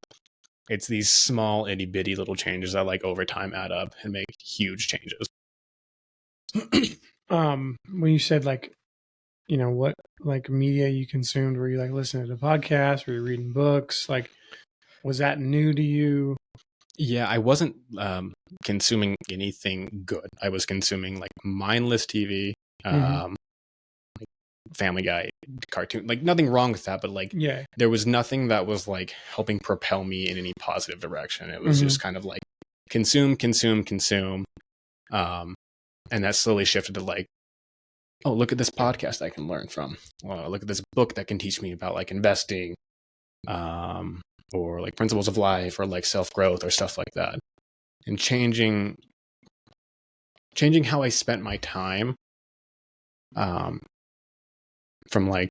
It's these small itty bitty little changes that like over time add up and make huge changes. When you said like, what like media you consumed, were you like listening to podcasts, were you reading books? Like, was that new to you? Yeah, I wasn't consuming anything good. I was consuming like mindless TV, like Family Guy, cartoon, like nothing wrong with that, but like there was nothing that was like helping propel me in any positive direction. It was just kind of like consume. And that slowly shifted to like, oh, look at this podcast I can learn from. Look at this book that can teach me about like investing, or like principles of life, or like self-growth or stuff like that. And changing how I spent my time, from like,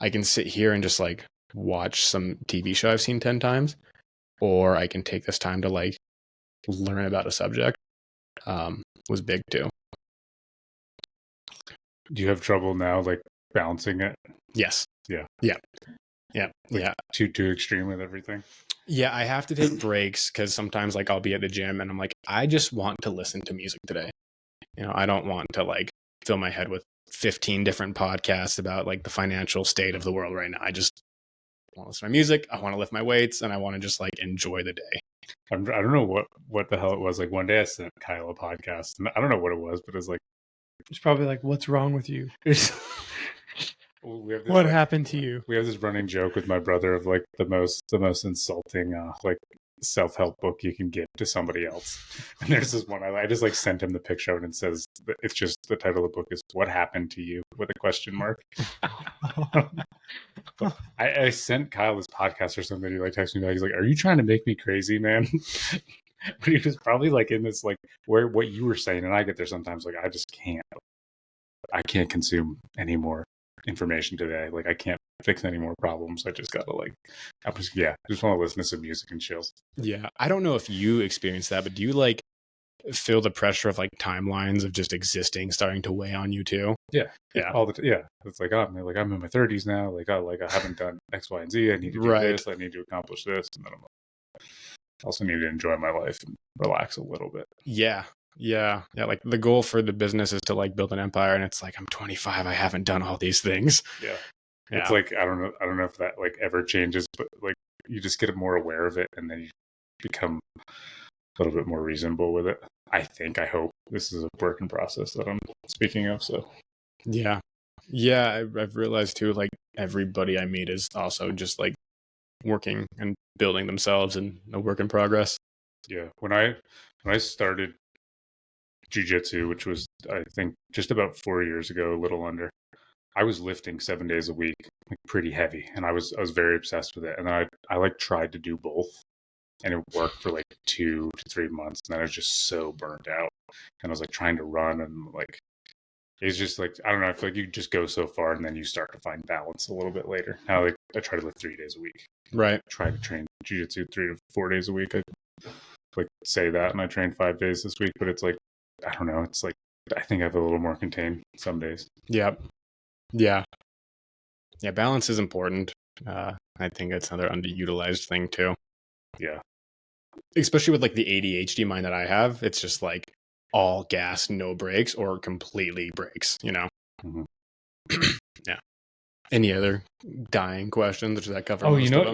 I can sit here and just like watch some TV show I've seen 10 times, or I can take this time to like learn about a subject, was big too. Do you have trouble now, like balancing it? Yes. Yeah. Too extreme with everything. Yeah, I have to take breaks because sometimes like I'll be at the gym and I'm like, I just want to listen to music today. I don't want to like fill my head with 15 different podcasts about like the financial state of the world right now. I just want to listen to music. I want to lift my weights and I want to just like enjoy the day. I don't know what the hell it was. Like one day I sent Kyle a podcast and I don't know what it was, but it was like, it's probably like, what's wrong with you? What like, happened to you? We have this running joke with my brother of like the most insulting like self-help book you can give to somebody else. And there's this one I just like sent him the picture of it and it says, it's just the title of the book is "What Happened to You?" with a question mark. I sent Kyle this podcast or something. He like texted me back. He's like, "Are you trying to make me crazy, man?" But he was probably like in this like where what you were saying, and I get there sometimes. Like I can't consume any more information today. Like I can't fix any more problems. I just gotta like, just want to listen to some music and chill. Yeah, I don't know if you experience that, but do you like feel the pressure of like timelines of just existing starting to weigh on you too? Yeah. All the yeah. It's like, I'm in my 30s now. Like I haven't done X, Y, and Z. I need to do this. I need to accomplish this, and then I also need to enjoy my life and relax a little bit. Yeah. Like the goal for the business is to like build an empire, and it's like I'm 25. I haven't done all these things. Yeah. It's like I don't know if that like ever changes, but like you just get more aware of it, and then you become a little bit more reasonable with it. I hope this is a work in process that I'm speaking of. So yeah, I've realized too. Like everybody I meet is also just like working and building themselves and a work in progress. Yeah, when I started jiu-jitsu, which was I think just about 4 years ago, a little under, I was lifting 7 days a week, like pretty heavy, and I was very obsessed with it. And then I like tried to do both, and it worked for like 2 to 3 months, and then I was just so burnt out. And I was like trying to run, and like it's just like I don't know. I feel like you just go so far, and then you start to find balance a little bit later. Now, like I try to lift 3 days a week. Right. Try to train jiu-jitsu 3 to 4 days a week. I like say that, and I train 5 days this week, but it's like I don't know. It's like I think I have a little more contained some days. Yeah. Balance is important. I think it's another underutilized thing too. Yeah. Especially with like the ADHD mind that I have, it's just like all gas, no brakes, or completely brakes, Mm-hmm. Yeah. Any other dying questions? Or does that cover? No. You know what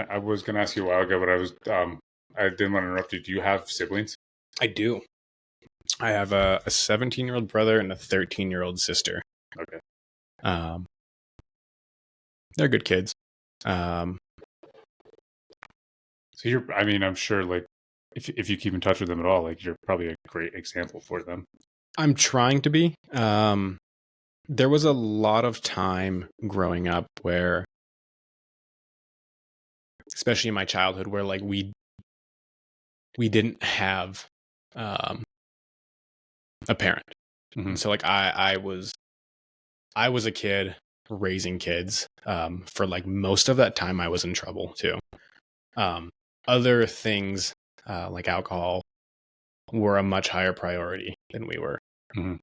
I was gonna ask you a while ago, but I didn't want to interrupt you. Do you have siblings? I do. I have a 17-year-old brother and a 13-year-old sister. Okay. They're good kids. So I'm sure like if you keep in touch with them at all, like you're probably a great example for them. I'm trying to be. There was a lot of time growing up where, especially in my childhood, where like we didn't have a parent. Mm-hmm. So like I was a kid raising kids. For like most of that time I was in trouble too. Other things like alcohol were a much higher priority than we were. Mm-hmm.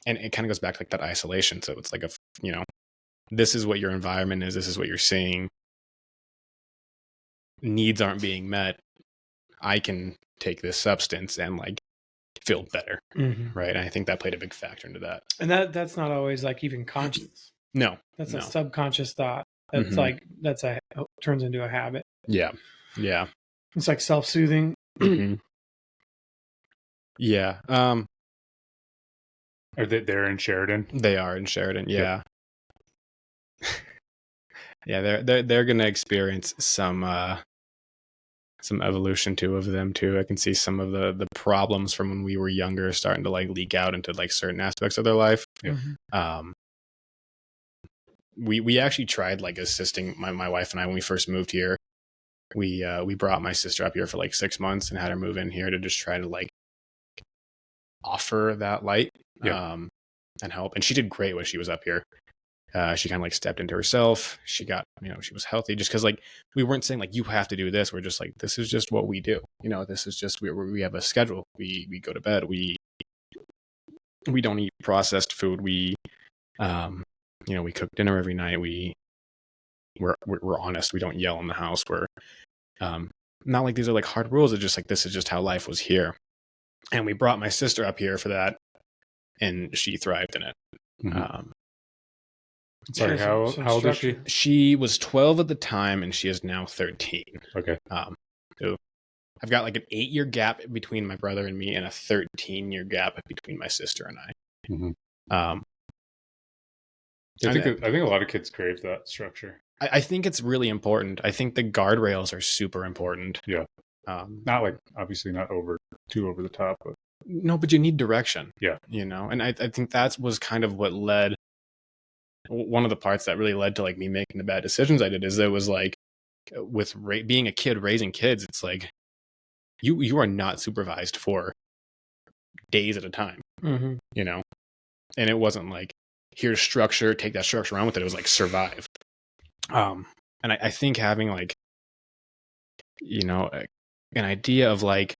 And it kind of goes back to like that isolation. So it's like this is what your environment is. This is what you're seeing. Needs aren't being met. I can take this substance and like feel better. Mm-hmm. Right. And I think that played a big factor into that. And that's not always like even conscious. No. That's no. a subconscious thought. That's Mhm. like, turns into a habit. Yeah. Yeah. It's like self-soothing. Mhm. Yeah. Are they're in Sheridan? They are in Sheridan. Yeah. Yeah. They're going to experience some evolution too of them too. I can see some of the problems from when we were younger starting to like leak out into like certain aspects of their life. Yeah. Mm-hmm. We actually tried like assisting my wife and I when we first moved here. We brought my sister up here for like 6 months and had her move in here to just try to like offer that light, and help. And she did great when she was up here. She kind of like stepped into herself. She got, she was healthy just because like we weren't saying like, you have to do this. We're just like, this is just what we do. This is just, we have a schedule. We go to bed. We don't eat processed food. We cook dinner every night. We're honest. We don't yell in the house. We're, not like these are like hard rules. It's just like, this is just how life was here. And we brought my sister up here for that, and she thrived in it. Mm-hmm. Sorry, how old is she? She was 12 at the time, and she is now 13. Okay. So I've got like an 8-year gap between my brother and me, and a 13-year gap between my sister and I. Mm-hmm. I think a lot of kids crave that structure. I think it's really important. I think the guardrails are super important. Yeah. Not like, obviously not too over the top, but no, but you need direction. Yeah. And I think that was kind of what led, one of the parts that really led to like me making the bad decisions I did, is it was like with being a kid, raising kids, it's like you are not supervised for days at a time, Mm-hmm. And it wasn't like, here's structure, take that structure around with it. It was like survive. And I think having like, an idea of like,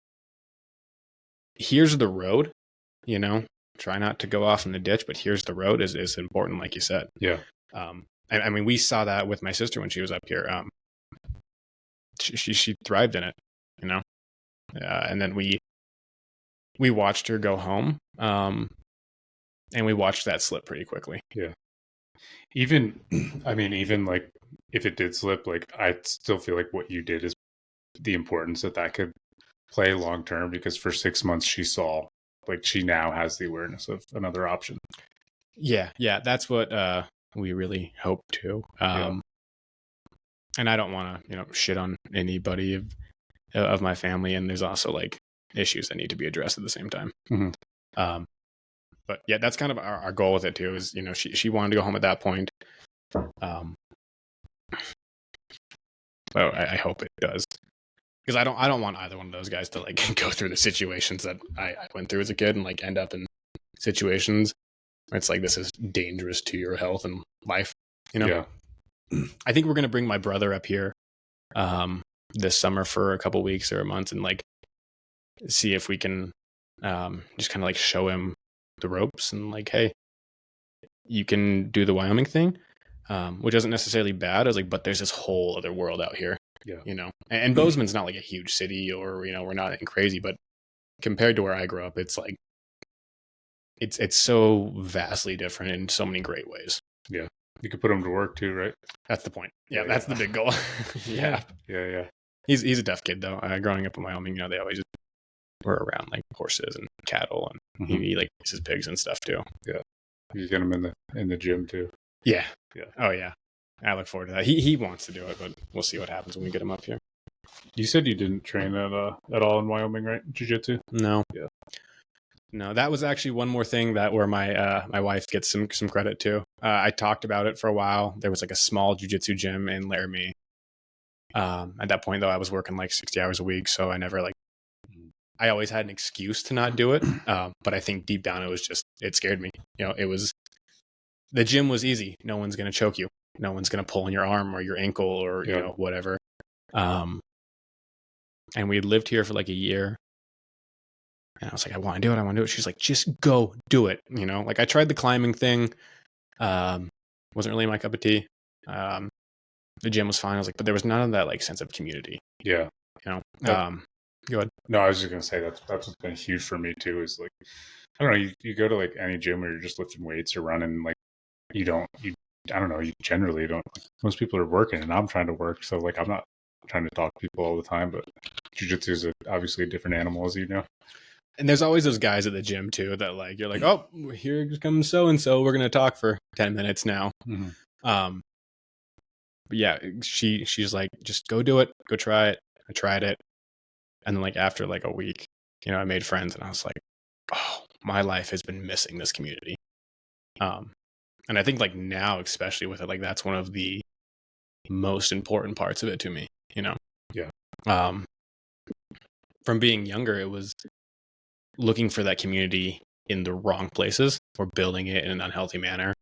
here's the road, try not to go off in the ditch, but here's the road is important, like you said. Yeah. I mean, we saw that with my sister when she was up here. She thrived in it, and then we watched her go home, and we watched that slip pretty quickly. Yeah. Even like if it did slip, like I still feel like what you did is the importance that could play long term, because for 6 months she saw, like, she now has the awareness of another option. Yeah, that's what we really hope to. And I don't want to, shit on anybody of my family, and there's also like issues that need to be addressed at the same time. Mm-hmm. But yeah, that's kind of our goal with it too. Is she wanted to go home at that point. So I hope it does, because I don't want either one of those guys to like go through the situations that I went through as a kid and like end up in situations where it's like, this is dangerous to your health and life. Yeah. I think we're gonna bring my brother up here this summer for a couple weeks or months and like see if we can just kind of like show him the ropes and like, hey, you can do the Wyoming thing, which isn't necessarily bad. I was like, but there's this whole other world out here. Yeah. And Bozeman's not like a huge city, or we're not crazy, but compared to where I grew up, it's like it's so vastly different in so many great ways. Yeah. You could put him to work too, right? That's the point. Yeah, that's the big goal. Yeah. He's a deaf kid though. Growing up in Wyoming, they always were around like horses and cattle, and he like his pigs and stuff too. Yeah. You get him in the gym too. Yeah. Yeah. Oh yeah. I look forward to that. He wants to do it, but we'll see what happens when we get him up here. You said you didn't train at all in Wyoming, right? Jiu-jitsu? No. Yeah. No, that was actually one more thing that where my wife gets some credit too. I talked about it for a while. There was like a small jiu-jitsu gym in Laramie. At that point though, I was working like 60 hours a week, so I always had an excuse to not do it. But I think deep down it scared me. The gym was easy. No one's going to choke you. No one's going to pull on your arm or your ankle or whatever. And we had lived here for like a year. And I was like, I want to do it. She's like, just go do it. Like I tried the climbing thing. wasn't really my cup of tea. The gym was fine. I was like, but there was none of that like sense of community. Yeah. You know. That- Go ahead. No, I was just gonna say that's what's been huge for me too. Is like, I don't know, you go to like any gym where you're just lifting weights or running, like you I don't know, you generally don't. Most people are working, and I'm trying to work, so like I'm not trying to talk to people all the time. But jiu-jitsu is obviously a different animal, as you know. And there's always those guys at the gym too that like you're like, oh, here comes so and so. We're gonna talk for 10 minutes now. Mm-hmm. But yeah, she's like, just go do it, go try it. I tried it, and then like after like a week, I made friends, and I was like, oh, my life has been missing this community. And I think like now, especially with it, like that's one of the most important parts of it to me. Yeah. From being younger, it was looking for that community in the wrong places or building it in an unhealthy manner,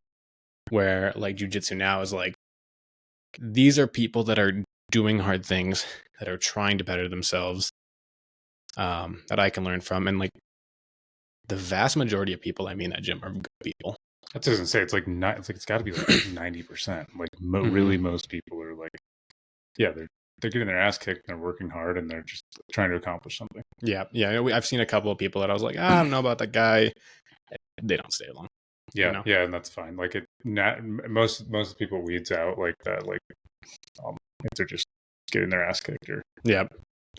where like jujitsu now is like, these are people that are doing hard things, that are trying to better themselves, that I can learn from. And like the vast majority of people I meet in that gym are good people. That doesn't say it's like not. It's like it's got to be like 90%. Like really, most people are like, yeah, they're getting their ass kicked, and they're working hard, and they're just trying to accomplish something. Yeah. I've seen a couple of people that I was like, I don't know about that guy. They don't stay long. Yeah, yeah, and that's fine. Like most of the people weeds out like that. Like, if they're just getting their ass kicked, or yeah,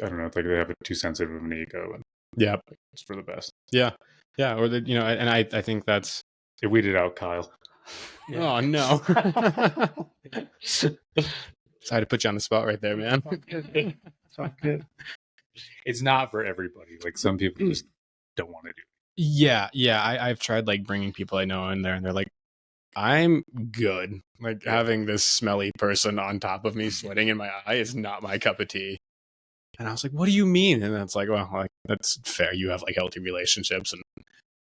I don't know, it's like they have a too sensitive of an ego, and yeah, it's for the best. Yeah, or and I think that's it weeded out Kyle. Yeah. Oh no. Sorry to put you on the spot right there, man. It's all good. It's not for everybody. Like some people just don't want to do it. Yeah. I've tried like bringing people I know in there, and they're like, I'm good. Like having this smelly person on top of me sweating in my eye is not my cup of tea. And I was like, what do you mean? And that's like, well, like, that's fair. You have like healthy relationships and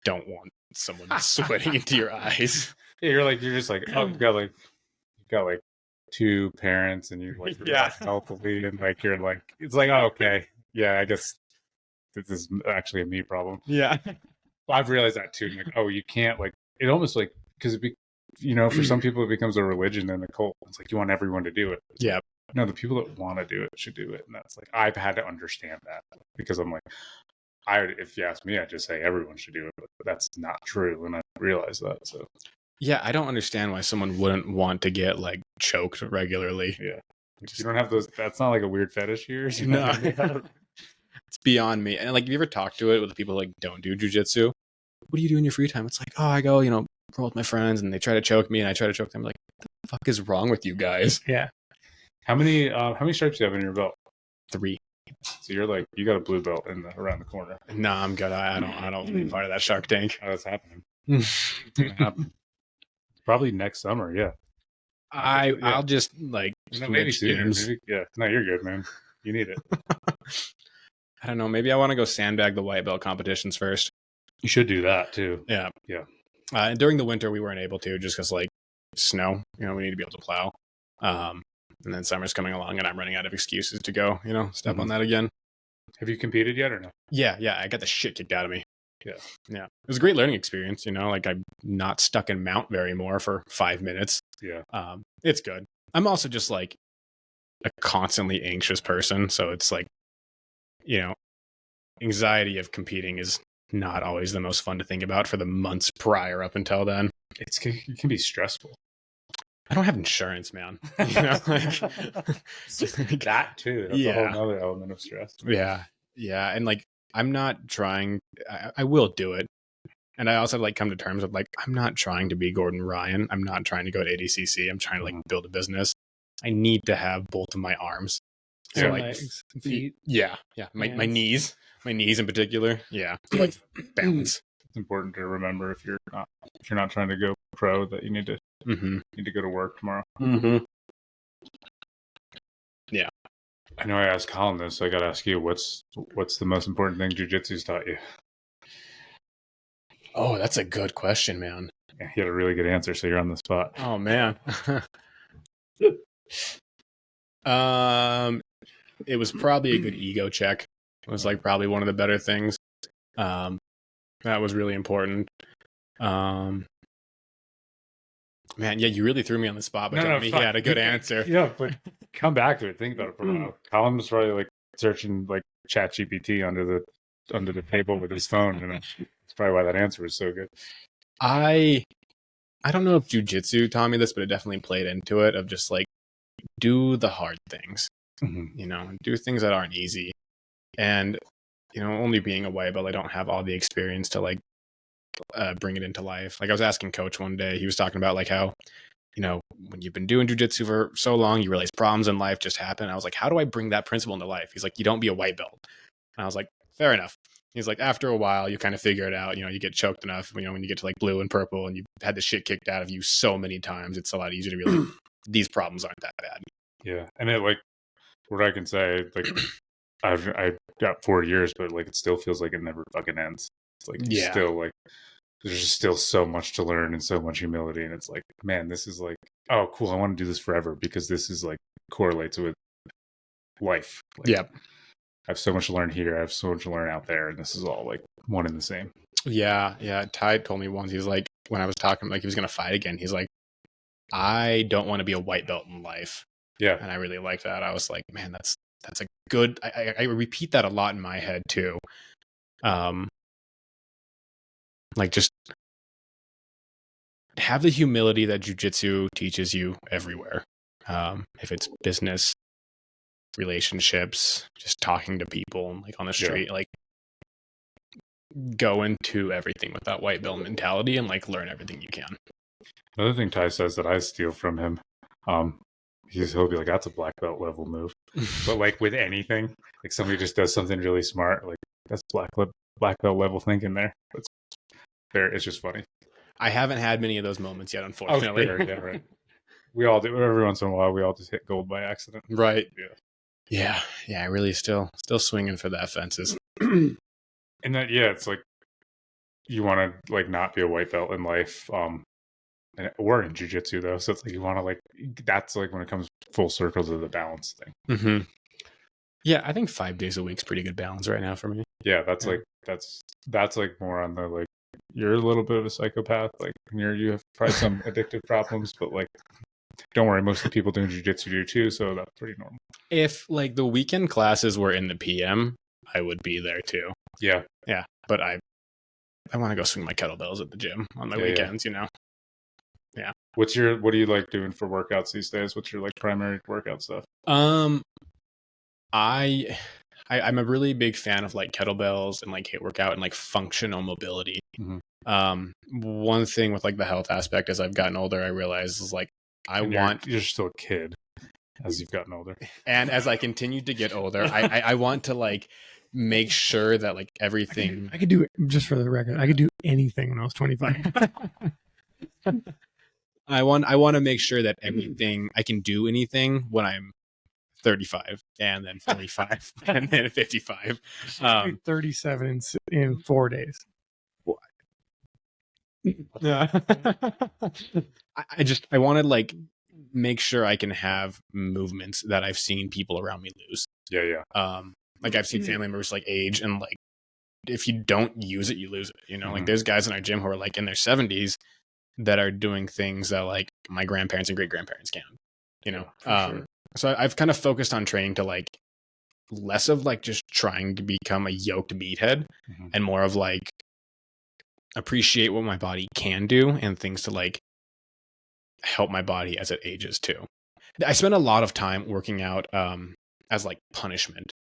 don't want someone sweating into your eyes. Yeah, you're just like, oh, you've got like two parents, and you're like, healthily, and like you're like, it's like, oh, okay, yeah, I guess this is actually a me problem. Yeah, I've realized that too. Like, oh, you can't, like, it almost like, because for some people it becomes a religion and a cult. It's like you want everyone to do it. Yeah. No, the people that want to do it should do it, and that's like, I've had to understand that, because I'm like, if you ask me, I'd just say everyone should do it, but that's not true, and I realize that. So yeah, I don't understand why someone wouldn't want to get like choked regularly. Yeah, you don't have those. That's not like a weird fetish here. No, it's beyond me. And like, if you ever talk to it with people like don't do jujitsu, what do you do in your free time? It's like, oh, I go, roll with my friends, and they try to choke me, and I try to choke them. I'm like, what the fuck is wrong with you guys? Yeah. How many stripes do you have in your belt? 3. So you're like, you got a blue belt around the corner. No, I'm good. I don't want to be part of that Shark Tank. How that's happening? Probably next summer. Yeah. I'll just like maybe sooner. Yeah. No, you're good, man. You need it. I don't know. Maybe I want to go sandbag the white belt competitions first. You should do that too. Yeah. Yeah. And during the winter, we weren't able to, just because like snow. We need to be able to plow. And then summer's coming along, and I'm running out of excuses to go. Step on that again. Have you competed yet or no? Yeah. I got the shit kicked out of me. Yeah. It was a great learning experience. Like I'm not stuck in mount very more for 5 minutes. Yeah. It's good. I'm also just like a constantly anxious person, so it's like, anxiety of competing is not always the most fun to think about for the months prior up until then. It can be stressful. I don't have insurance, man. That too. That's a whole other element of stress. Yeah. And like, I'm not trying. I will do it, and I also come to terms with like, I'm not trying to be Gordon Ryan. I'm not trying to go to ADCC. I'm trying to build a business. I need to have both of my arms. So legs, feet. Yeah. My knees in particular. Yeah. Like balance. It's important to remember if you're not trying to go pro, that you need to go to work tomorrow. Mm-hmm. Yeah. I know I asked Colin this, so I got to ask you, what's the most important thing jiu-jitsu's taught you? Oh, that's a good question, man. Yeah, you had a really good answer, so you're on the spot. Oh, man. It was probably a good ego check. It was like probably one of the better things. That was really important. Man, yeah, you really threw me on the spot by No, telling no, me he fine. had a good answer. Yeah, but come back to it. Think about it for a while. Colin was probably like searching like Chat GPT under the table with his phone, and that's probably why that answer was so good. I don't know if jujitsu taught me this, but it definitely played into it of just like do the hard things, you know, do things that aren't easy. And, you know, only being a white belt, I don't have all the experience to like bring it into life. Like I was asking coach one day, he was talking about like how, you know, when you've been doing jujitsu for so long, you realize problems in life just happen. I was like, how do I bring that principle into life? He's like, you don't be a white belt. And I was like, fair enough. He's like, after a while, you kind of figure it out. You know, you get choked enough, you know, when you get to like blue and purple and you've had the shit kicked out of you so many times, it's a lot easier to be like, these problems aren't that bad. Yeah. And it like, what I can say, like, I've got 4 years, but like, it still feels like it never fucking ends. It's like, you still like, there's just still so much to learn and so much humility. And it's like, man, this is like, oh, cool. I want to do this forever because this is like correlates with life. Like, Yeah. I have so much to learn here. I have so much to learn out there. And this is all like one and the same. Yeah. Yeah. Ty told me once, he's like, when I was talking, like he was going to fight again, he's like, I don't want to be a white belt in life. Yeah. And I really like that. I was like, man, that's a good, I repeat that a lot in my head too. Like just have the humility that jujitsu teaches you everywhere. If it's business, relationships, just talking to people like on the street, like go into everything with that white belt mentality and like learn everything you can. Another thing Ty says that I steal from him, he'll be like, that's a black belt level move. But like with anything, like somebody just does something really smart, like that's black belt level thinking there. That's fair. It's just funny. I haven't had many of those moments yet, unfortunately. Oh, sure. Yeah, right. We all do every once in a while. We all just hit gold by accident. Right. Yeah. Yeah. I really still swinging for the fences. And that, yeah, it's like you want to like not be a white belt in life, or in jiu-jitsu though. So it's like you want to like, that's like when it comes full circle to the balance thing. Mm-hmm. Yeah, I think 5 days a week's pretty good balance right now for me. Yeah, that's like that's like more on the like, you're a little bit of a psychopath, like you have probably some addictive problems, but like don't worry, most of the people doing jiu-jitsu do too, so that's pretty normal. If like the weekend classes were in the PM, I would be there too. Yeah. But I want to go swing my kettlebells at the gym on my weekends, you know. Yeah. What do you like doing for workouts these days? What's your like primary workout stuff? I'm a really big fan of like kettlebells and like HIIT workout and like functional mobility. Mm-hmm. One thing with like the health aspect as I've gotten older, I realize is like you're still a kid as you've gotten older, and as I continue to get older, I want to like make sure that like everything I could do, just for the record, I could do anything when I was 25. I want to make sure that everything I can do anything when I'm 35 and then 45 and then 55. 37 in 4 days. Yeah. I want to like make sure I can have movements that I've seen people around me lose. Yeah. Like I've seen family members like age, and like if you don't use it, you lose it. You know, like there's guys in our gym who are like in their 70s that are doing things that like my grandparents and great grandparents can. You know, sure. So I've kind of focused on training to like less of like just trying to become a yoked meathead, and more of like appreciate what my body can do and things to like help my body as it ages too. I spend a lot of time working out as like punishment.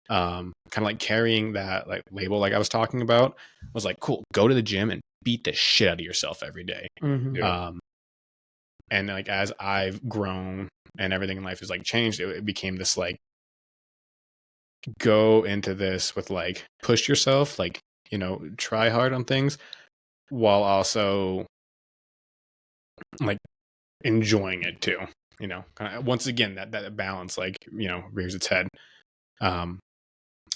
Kind of like carrying that like label like I was talking about. I was like, cool, go to the gym and beat the shit out of yourself every day. And like as I've grown and everything in life has like changed, it became this like go into this with like push yourself, like, you know, try hard on things while also like enjoying it too, you know, kind of once again that balance like, you know, rears its head.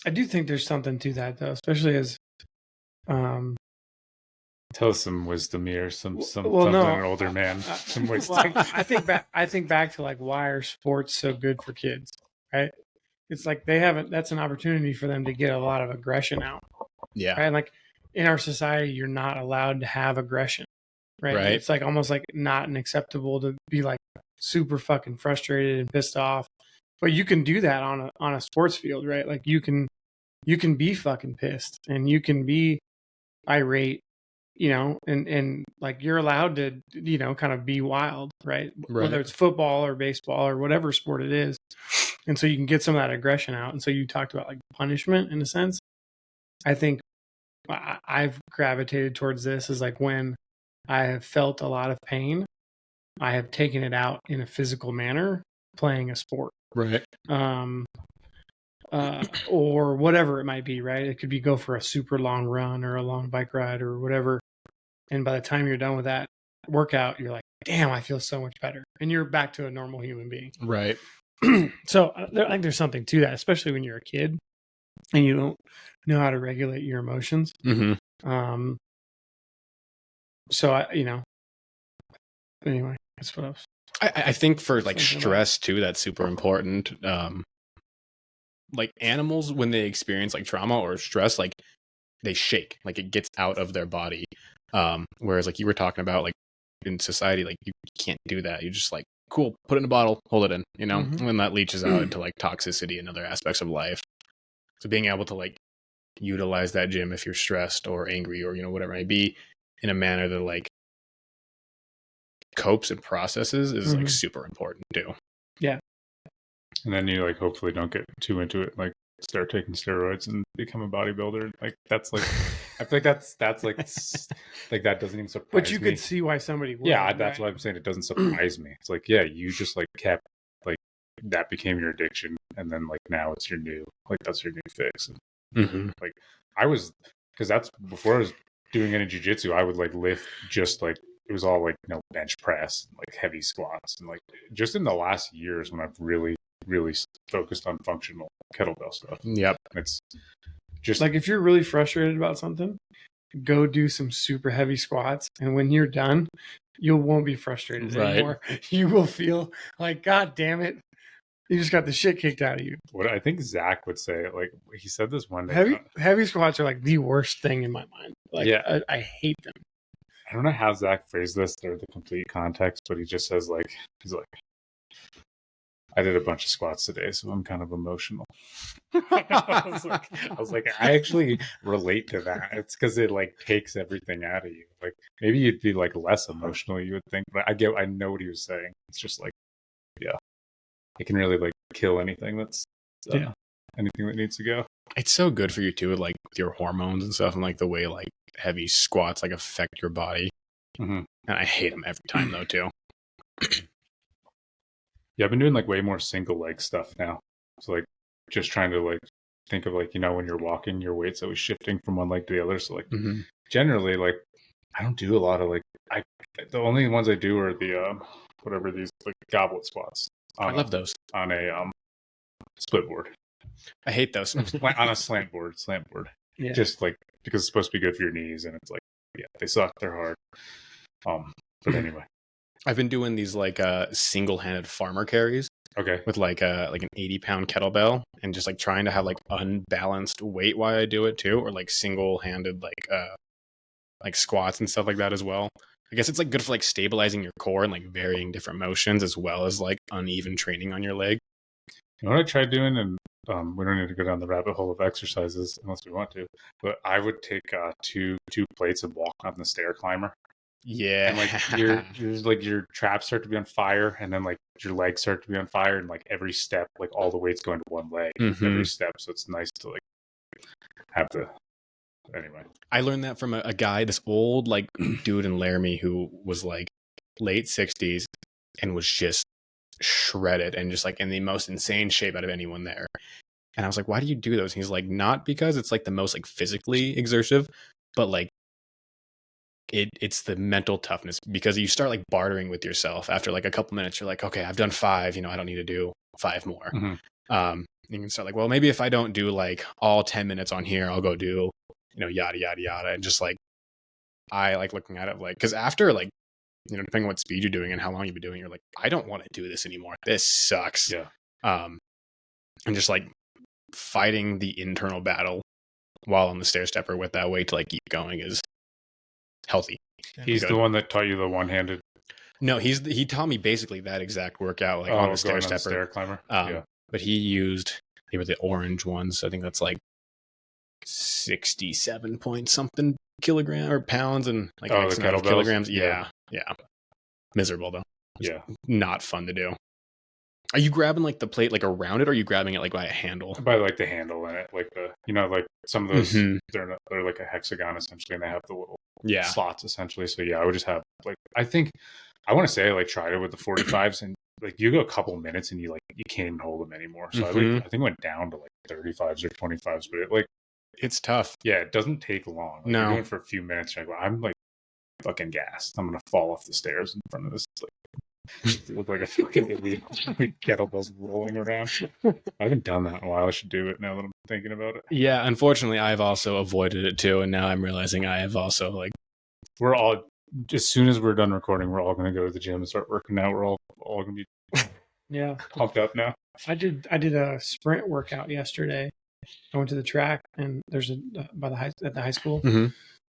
I do think there's something to that though, especially as tell us some wisdom here, some well, no, an older man, some wisdom. Well, I think back to like, why are sports so good for kids, right? It's like that's an opportunity for them to get a lot of aggression out. Yeah. Right? Like in our society, you're not allowed to have aggression, right? Right. It's like almost like not acceptable to be like super fucking frustrated and pissed off. But you can do that on a sports field, right? Like you can be fucking pissed and you can be irate, and like you're allowed to, kind of be wild, right? Whether it's football or baseball or whatever sport it is. And so you can get some of that aggression out. And so you talked about like punishment in a sense. I think I've gravitated towards this is like when I have felt a lot of pain, I have taken it out in a physical manner, playing a sport. Right. Or whatever it might be, right? It could be go for a super long run or a long bike ride or whatever. And by the time you're done with that workout, you're like, damn, I feel so much better. And you're back to a normal human being. Right. So I think there's something to that, especially when you're a kid and you don't know how to regulate your emotions. Mm-hmm. So anyway, that's what I was. I think for like stress too, that's super important. Like animals, when they experience like trauma or stress, like they shake, like it gets out of their body. Whereas like you were talking about, like in society, like you can't do that. You just like, cool, put it in a bottle, hold it in, when that leaches out into like toxicity and other aspects of life. So being able to like utilize that gym if you're stressed or angry or, whatever it may be, in a manner that like copes and processes is like super important too. Yeah. And then you like hopefully don't get too into it, like start taking steroids and become a bodybuilder. Like that's like I feel like that's like like that doesn't even surprise me. But you could see why somebody would. Yeah, that's what I'm saying. It doesn't surprise me. It's like, yeah, you just like kept like that became your addiction, and then like now it's your new that's your new fix. And, like I was, because that's before I was doing any jiu-jitsu, I would like lift just like it was all like bench press, like heavy squats, and like just in the last years when I've really focused on functional kettlebell stuff. Yep. It's just like if you're really frustrated about something, go do some super heavy squats, and when you're done, you won't be frustrated anymore. You will feel like, God damn it, you just got the shit kicked out of you. What I think Zach would say, like he said this one day. Heavy squats are like the worst thing in my mind. Like, yeah, I hate them. I don't know how Zach phrased this or the complete context, but he just says he's like, I did a bunch of squats today, so I'm kind of emotional. I was like, I actually relate to that. It's because it like takes everything out of you. Like maybe you'd be like less emotional, you would think, but I know what he was saying. It's just like, yeah, it can really like kill anything that's anything that needs to go. It's so good for you too, like with your hormones and stuff, and like the way like heavy squats like affect your body. And I hate them every time though too. Yeah, I've been doing like way more single leg stuff now. So like just trying to like think of like, when you're walking, your weight's always shifting from one leg to the other. So like generally like I don't do a lot of like the only ones I do are the whatever these like goblet squats. I love those. On a split board. I hate those. On a slant board. Yeah. Just like because it's supposed to be good for your knees, and it's like, yeah, they suck, they're hard. But anyway. I've been doing these like single-handed farmer carries. Okay. With like an 80-pound kettlebell, and just like trying to have like unbalanced weight while I do it too, or like single-handed like squats and stuff like that as well. I guess it's like good for like stabilizing your core and like varying different motions as well as like uneven training on your leg. You know what I tried doing, and we don't need to go down the rabbit hole of exercises unless we want to, but I would take two plates and walk on the stair climber. Yeah. And like your traps start to be on fire, and then like your legs start to be on fire, and like every step, like all the weight's going to one leg every step. So it's nice to like have the anyway. I learned that from a guy, this old like dude in Laramie who was like late 60s and was just shredded and just like in the most insane shape out of anyone there. And I was like, why do you do those? And he's like, not because it's like the most like physically exertive, but like it's the mental toughness, because you start like bartering with yourself after like a couple minutes. You're like, okay, I've done 5, I don't need to do 5 more. You can start like, well, maybe if I don't do like all 10 minutes on here, I'll go do, yada, yada, yada. And just like, I like looking at it like, because after like, depending on what speed you're doing and how long you've been doing, you're like, I don't want to do this anymore. This sucks. Yeah. And just like fighting the internal battle while on the stair stepper with that weight to like keep going is healthy. He's the one that taught you the one-handed. No, he taught me basically that exact workout, like on the stair stepper, stair climber. But they were the orange ones. I think that's like 67 point something kilogram or pounds and like X amount of kilograms. Yeah. Miserable though. Not fun to do. Are you grabbing like the plate like around it, or are you grabbing it like by a handle? By like the handle in it, like like some of those they're like a hexagon essentially, and they have the little slots essentially. So I would just have like I want to say I like tried it with the 45s, and like you go a couple minutes and you can't even hold them anymore. So I think went down to like 35s or 25s, but it's tough. Yeah, it doesn't take long. Like, you're doing for a few minutes. You're like, I'm like fucking gassed. I'm gonna fall off the stairs in front of this. You look like a fucking idiot. Kettlebells rolling around. I haven't done that in a while. I should do it now that I'm thinking about it. Yeah, unfortunately, I've also avoided it too, and now I'm realizing I have also we're all as soon as we're done recording, we're all going to go to the gym and start working out. We're all going to be pumped up now. I did a sprint workout yesterday. I went to the track, and there's at the high school,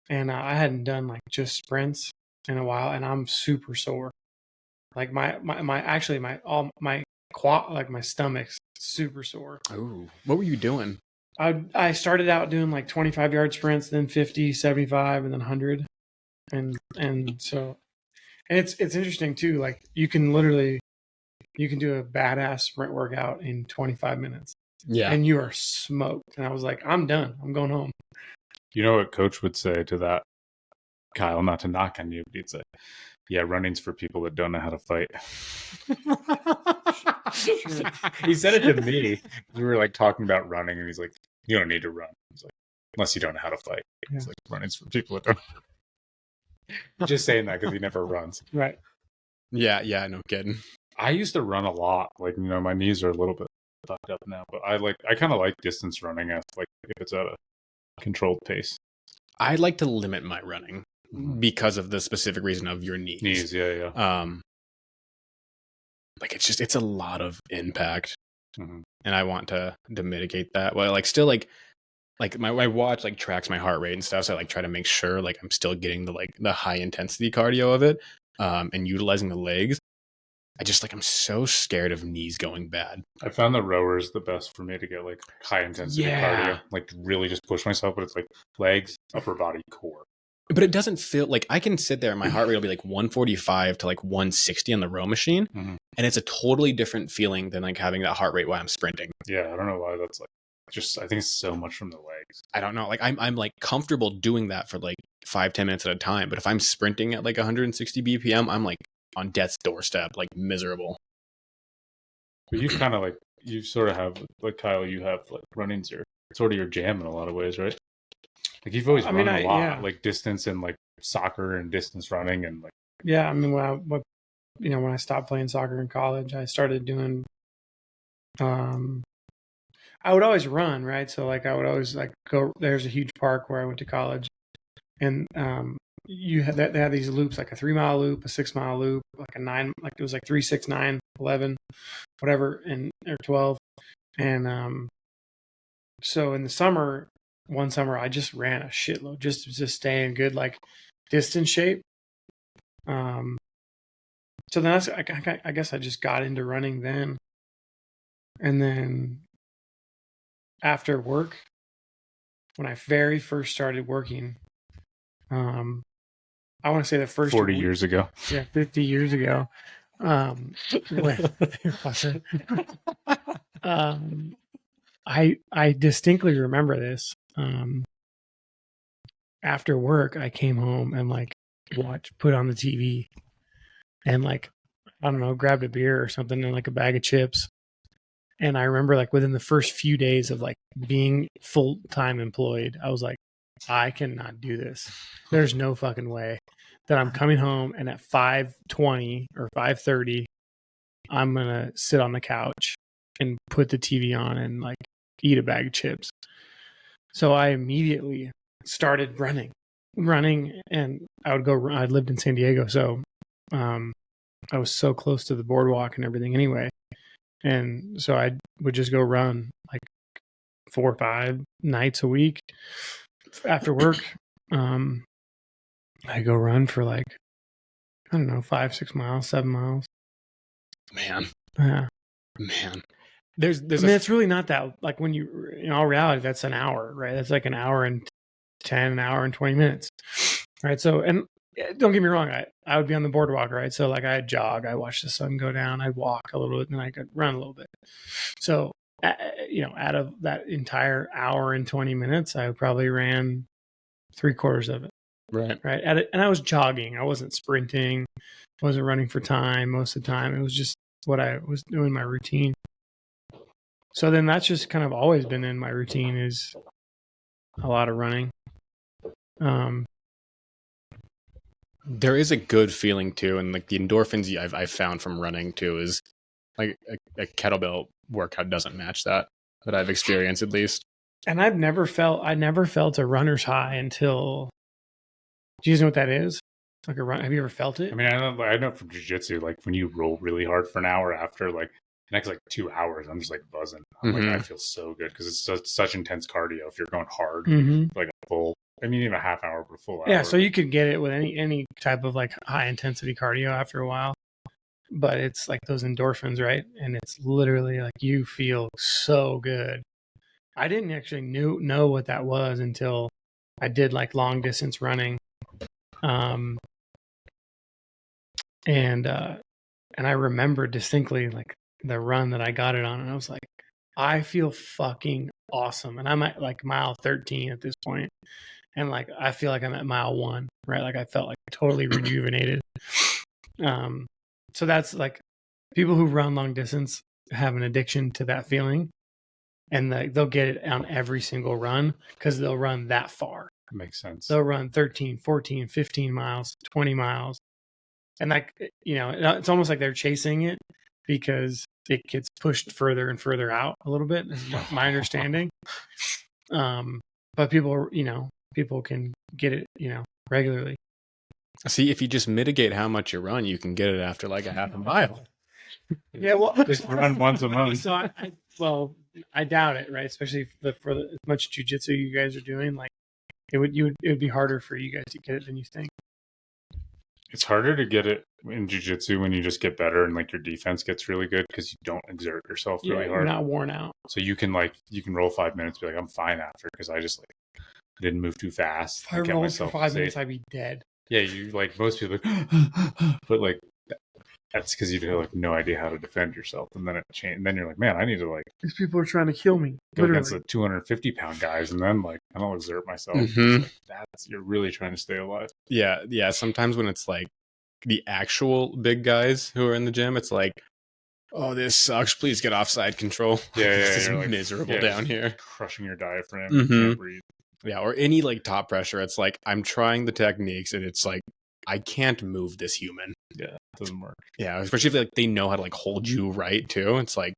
and I hadn't done like just sprints in a while, and I'm super sore. Like my quad, like my stomach's super sore. Oh, what were you doing? I started out doing like 25-yard sprints, then 50, 75, and then 100, and it's interesting too. Like you can do a badass sprint workout in 25 minutes. Yeah, and you are smoked. And I was like, I'm done. I'm going home. You know what Coach would say to that, Kyle? Not to knock on you, but he'd say, "Yeah, running's for people that don't know how to fight." He said it to me. We were like talking about running, and he's like, "You don't need to run." He's like, "Unless you don't know how to fight." He's like, "Running's for people that don't." Just saying that because he never runs. Right. Yeah, no kidding. I used to run a lot. Like, my knees are a little bit fucked up now, but I kind of like distance running if it's at a controlled pace. I like to limit my running because of the specific reason of your knees. Knees, yeah. It's a lot of impact, and I want to mitigate that. Well, still my watch tracks my heart rate and stuff, so I try to make sure I'm still getting the high intensity cardio of it, and utilizing the legs. I'm so scared of knees going bad. I found the rowers the best for me to get high intensity cardio, really just push myself, but it's legs, upper body, core. But it doesn't feel I can sit there and my heart rate will be 145 to 160 on the row machine, and it's a totally different feeling than having that heart rate while I'm sprinting. Yeah, I don't know why that's I think it's so much from the legs. I don't know. I'm comfortable doing that for 5-10 minutes at a time, but if I'm sprinting at 160 BPM, I'm on death's doorstep, miserable. But you've kind of you sort of have Kyle, you have running's sort of your jam in a lot of ways, right? You've always run a lot, distance and soccer and distance running and Yeah, I mean when I stopped playing soccer in college, I started doing. I would always run, right? So I would always go. There's a huge park where I went to college, and they had these loops, a 3-mile loop, a 6-mile loop, a 9, it was 3, 6, 9, 11, whatever, or 12. And so in the summer, one summer, I just ran a shitload just to stay in good distance shape. So then I guess I just got into running then. And then after work, when I very first started working, I want to say the first 40 years ago. Yeah, 50 years ago. I distinctly remember this. After work, I came home and put on the TV and I don't know, grabbed a beer or something and a bag of chips. And I remember within the first few days of being full-time employed, I was I cannot do this. There's no fucking way that I'm coming home and at 5:20 or 5:30, I'm going to sit on the couch and put the TV on and eat a bag of chips. So I immediately started running, and I would go. I lived in San Diego, so I was so close to the boardwalk and everything anyway, and so I would just go run 4 or 5 nights a week after work. I go run for like, I don't know, 5, 6 miles, 7 miles. Man, Yeah. man. There's I mean, it's really not that, like when you, in all reality, that's an hour, right? That's like an hour and 10, an hour and 20 minutes. Right. So, and don't get me wrong, I would be on the boardwalk, right? So like I'd jog, I watch the sun go down, I'd walk a little bit, and then I could run a little bit. So, out of that entire hour and 20 minutes, I probably ran 3/4 of it. right. Right. And I was jogging. I wasn't sprinting. I wasn't running for time most of the time. It was just what I was doing, my routine. So then that's just kind of always been in my routine, is a lot of running. There is a good feeling too, and like the endorphins I've found from running too is like a kettlebell workout doesn't match that I've experienced at least. And I never felt a runner's high until. Do you guys know what that is? Like a run. Have you ever felt it? I mean, I know from jiu-jitsu, like when you roll really hard for an hour, after like the next like 2 hours, I'm just like buzzing. I'm like, I feel so good because it's such intense cardio. If you're going hard, like a full, I mean, even a half hour, but a full hour. Yeah, so you could get it with any type of like high intensity cardio after a while, but it's like those endorphins, right? And it's literally like you feel so good. I didn't actually know what that was until I did like long distance running, and I remember distinctly like the run that I got it on, and I was like, I feel fucking awesome, and I'm at like mile 13 at this point. And like, I feel like I'm at mile 1, right? Like I felt like totally rejuvenated. So that's like people who run long distance have an addiction to that feeling, and they'll get it on every single run because they'll run that far. Makes sense. They'll run 13, 14, 15 miles, 20 miles. And like, it's almost like they're chasing it because it gets pushed further and further out a little bit, is my understanding. But people can get it, regularly. See, if you just mitigate how much you run, you can get it after like a half a mile. Yeah, well, just run once a month. So I doubt it, right? Especially for as much jujitsu you guys are doing, like it would be harder for you guys to get it than you think. It's harder to get it in jiu-jitsu when you just get better and like your defense gets really good because you don't exert yourself really hard. You're not worn out. So you can roll 5 minutes, be like, I'm fine after because I just like didn't move too fast. If I rolled for 5 minutes, I'd be dead. Yeah, you like most people, but like that's because you have like no idea how to defend yourself, and then it changed. And then you're like, man, I need to like these people are trying to kill me. Go against the 250-pound guys, and then like I don't exert myself. Like, you're really trying to stay alive. Yeah. Sometimes when it's like the actual big guys who are in the gym, it's like, oh, this sucks. Please get offside control. This is like, miserable down here, crushing your diaphragm. You can't breathe. Yeah, or any like top pressure. It's like I'm trying the techniques, and it's like I can't move this human. Yeah, it doesn't work. Yeah, especially if like they know how to like hold you right too. It's like,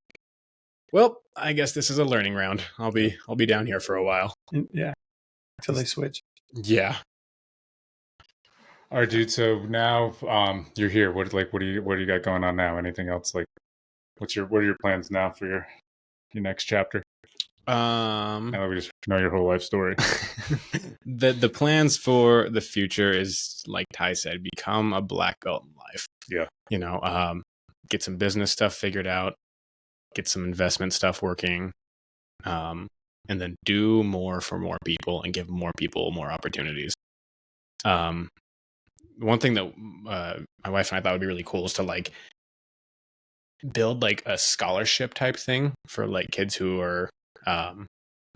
well, I guess this is a learning round. I'll be down here for a while. Yeah, until they switch. Yeah. All right, dude. So now you're here. What do you got going on now? Anything else? Like, what are your plans now for your next chapter? Now that we just know your whole life story. The plans for the future is, like Ty said, become a black belt in life. Yeah. Get some business stuff figured out, get some investment stuff working, and then do more for more people and give more people more opportunities. One thing that my wife and I thought would be really cool is to like build like a scholarship type thing for like kids who are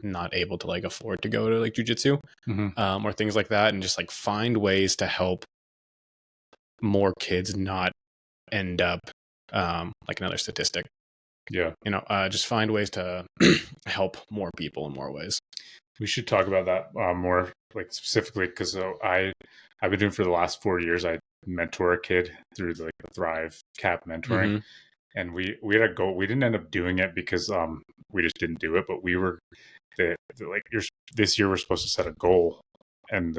not able to like afford to go to like jujitsu, or things like that, and just like find ways to help more kids not end up like another statistic. Yeah. Just find ways to help more people in more ways. We should talk about that more, like specifically, because I've been doing for the last 4 years. I mentor a kid through the Thrive Cap mentoring, and we had a goal. We didn't end up doing it because we just didn't do it. But we were this year we're supposed to set a goal, and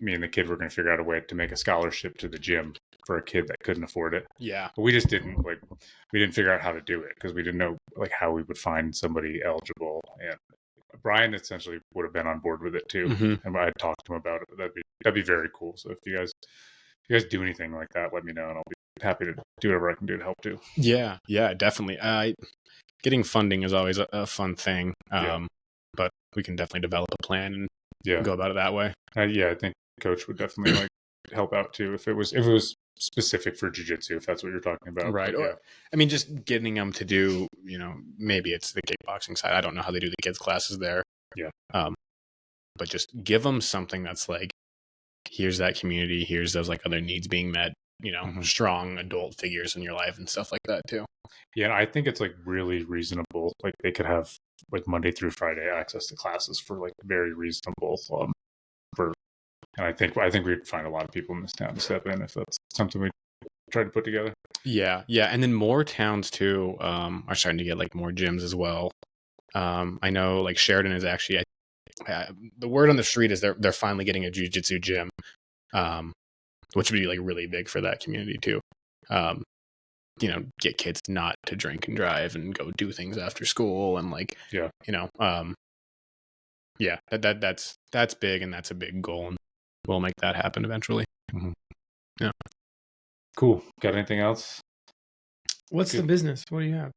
me and the kid were going to figure out a way to make a scholarship to the gym for a kid that couldn't afford it. Yeah, but we just didn't we didn't figure out how to do it because we didn't know like how we would find somebody eligible and Brian essentially would have been on board with it too, Mhm. and I talked to him about it. That'd be very cool. So if you guys do anything like that, let me know, and I'll be happy to do whatever I can do to help too. Yeah, definitely. Getting funding is always a fun thing. But we can definitely develop a plan and go about it that way. I think Coach would definitely like help out too if it was specific for jiu-jitsu, if that's what you're talking about. Right. But, Or, I mean, just getting them to do, maybe it's the kickboxing side. I don't know how they do the kids' classes there. Yeah. But just give them something that's like, here's that community, here's those like other needs being met, strong adult figures in your life and stuff like that too. Yeah, and I think it's like really reasonable. Like they could have like Monday through Friday access to classes for like very reasonable. And I think we'd find a lot of people in this town to step in if that's something we try to put together. Yeah, and then more towns too are starting to get like more gyms as well. I know like Sheridan is actually the word on the street is they're finally getting a jiu-jitsu gym, which would be like really big for that community too. Get kids not to drink and drive and go do things after school and like that's big, and that's a big goal, and we'll make that happen eventually. Mm-hmm. Yeah. Cool. Got anything else? What's the business? What do you have?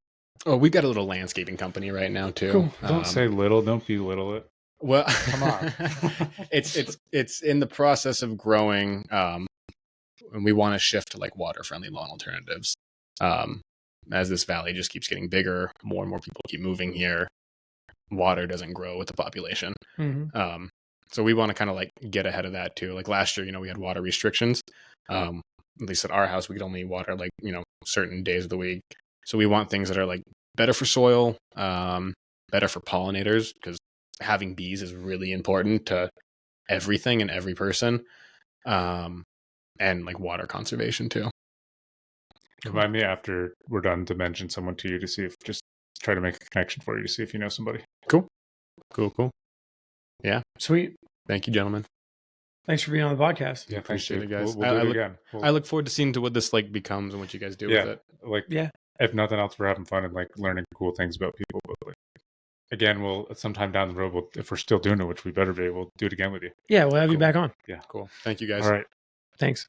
Oh, we've got a little landscaping company right now too. Cool. Don't say little. Don't belittle it. Well, come on. it's in the process of growing, and we want to shift to like water-friendly lawn alternatives. As this valley just keeps getting bigger, more and more people keep moving here. Water doesn't grow with the population. Mm-hmm. So we want to kind of like get ahead of that too. Like last year, we had water restrictions. At least at our house, we could only water like, certain days of the week. So we want things that are like better for soil, better for pollinators, because having bees is really important to everything and every person. And like water conservation too. Remind me after we're done to mention someone to you to see if just try to make a connection for you to see if you know somebody. Cool. Yeah. Sweet. Thank you, gentlemen. Thanks for being on the podcast. Yeah, Appreciate it, guys. We'll do it again. I look forward to seeing what this like becomes and what you guys do with it. Like, if nothing else, we're having fun and like learning cool things about people. But like, again, we'll sometime down the road, if we're still doing it, which we better be, we'll do it again with you. Yeah, we'll have you back on. Yeah, cool. Thank you, guys. All right. Thanks.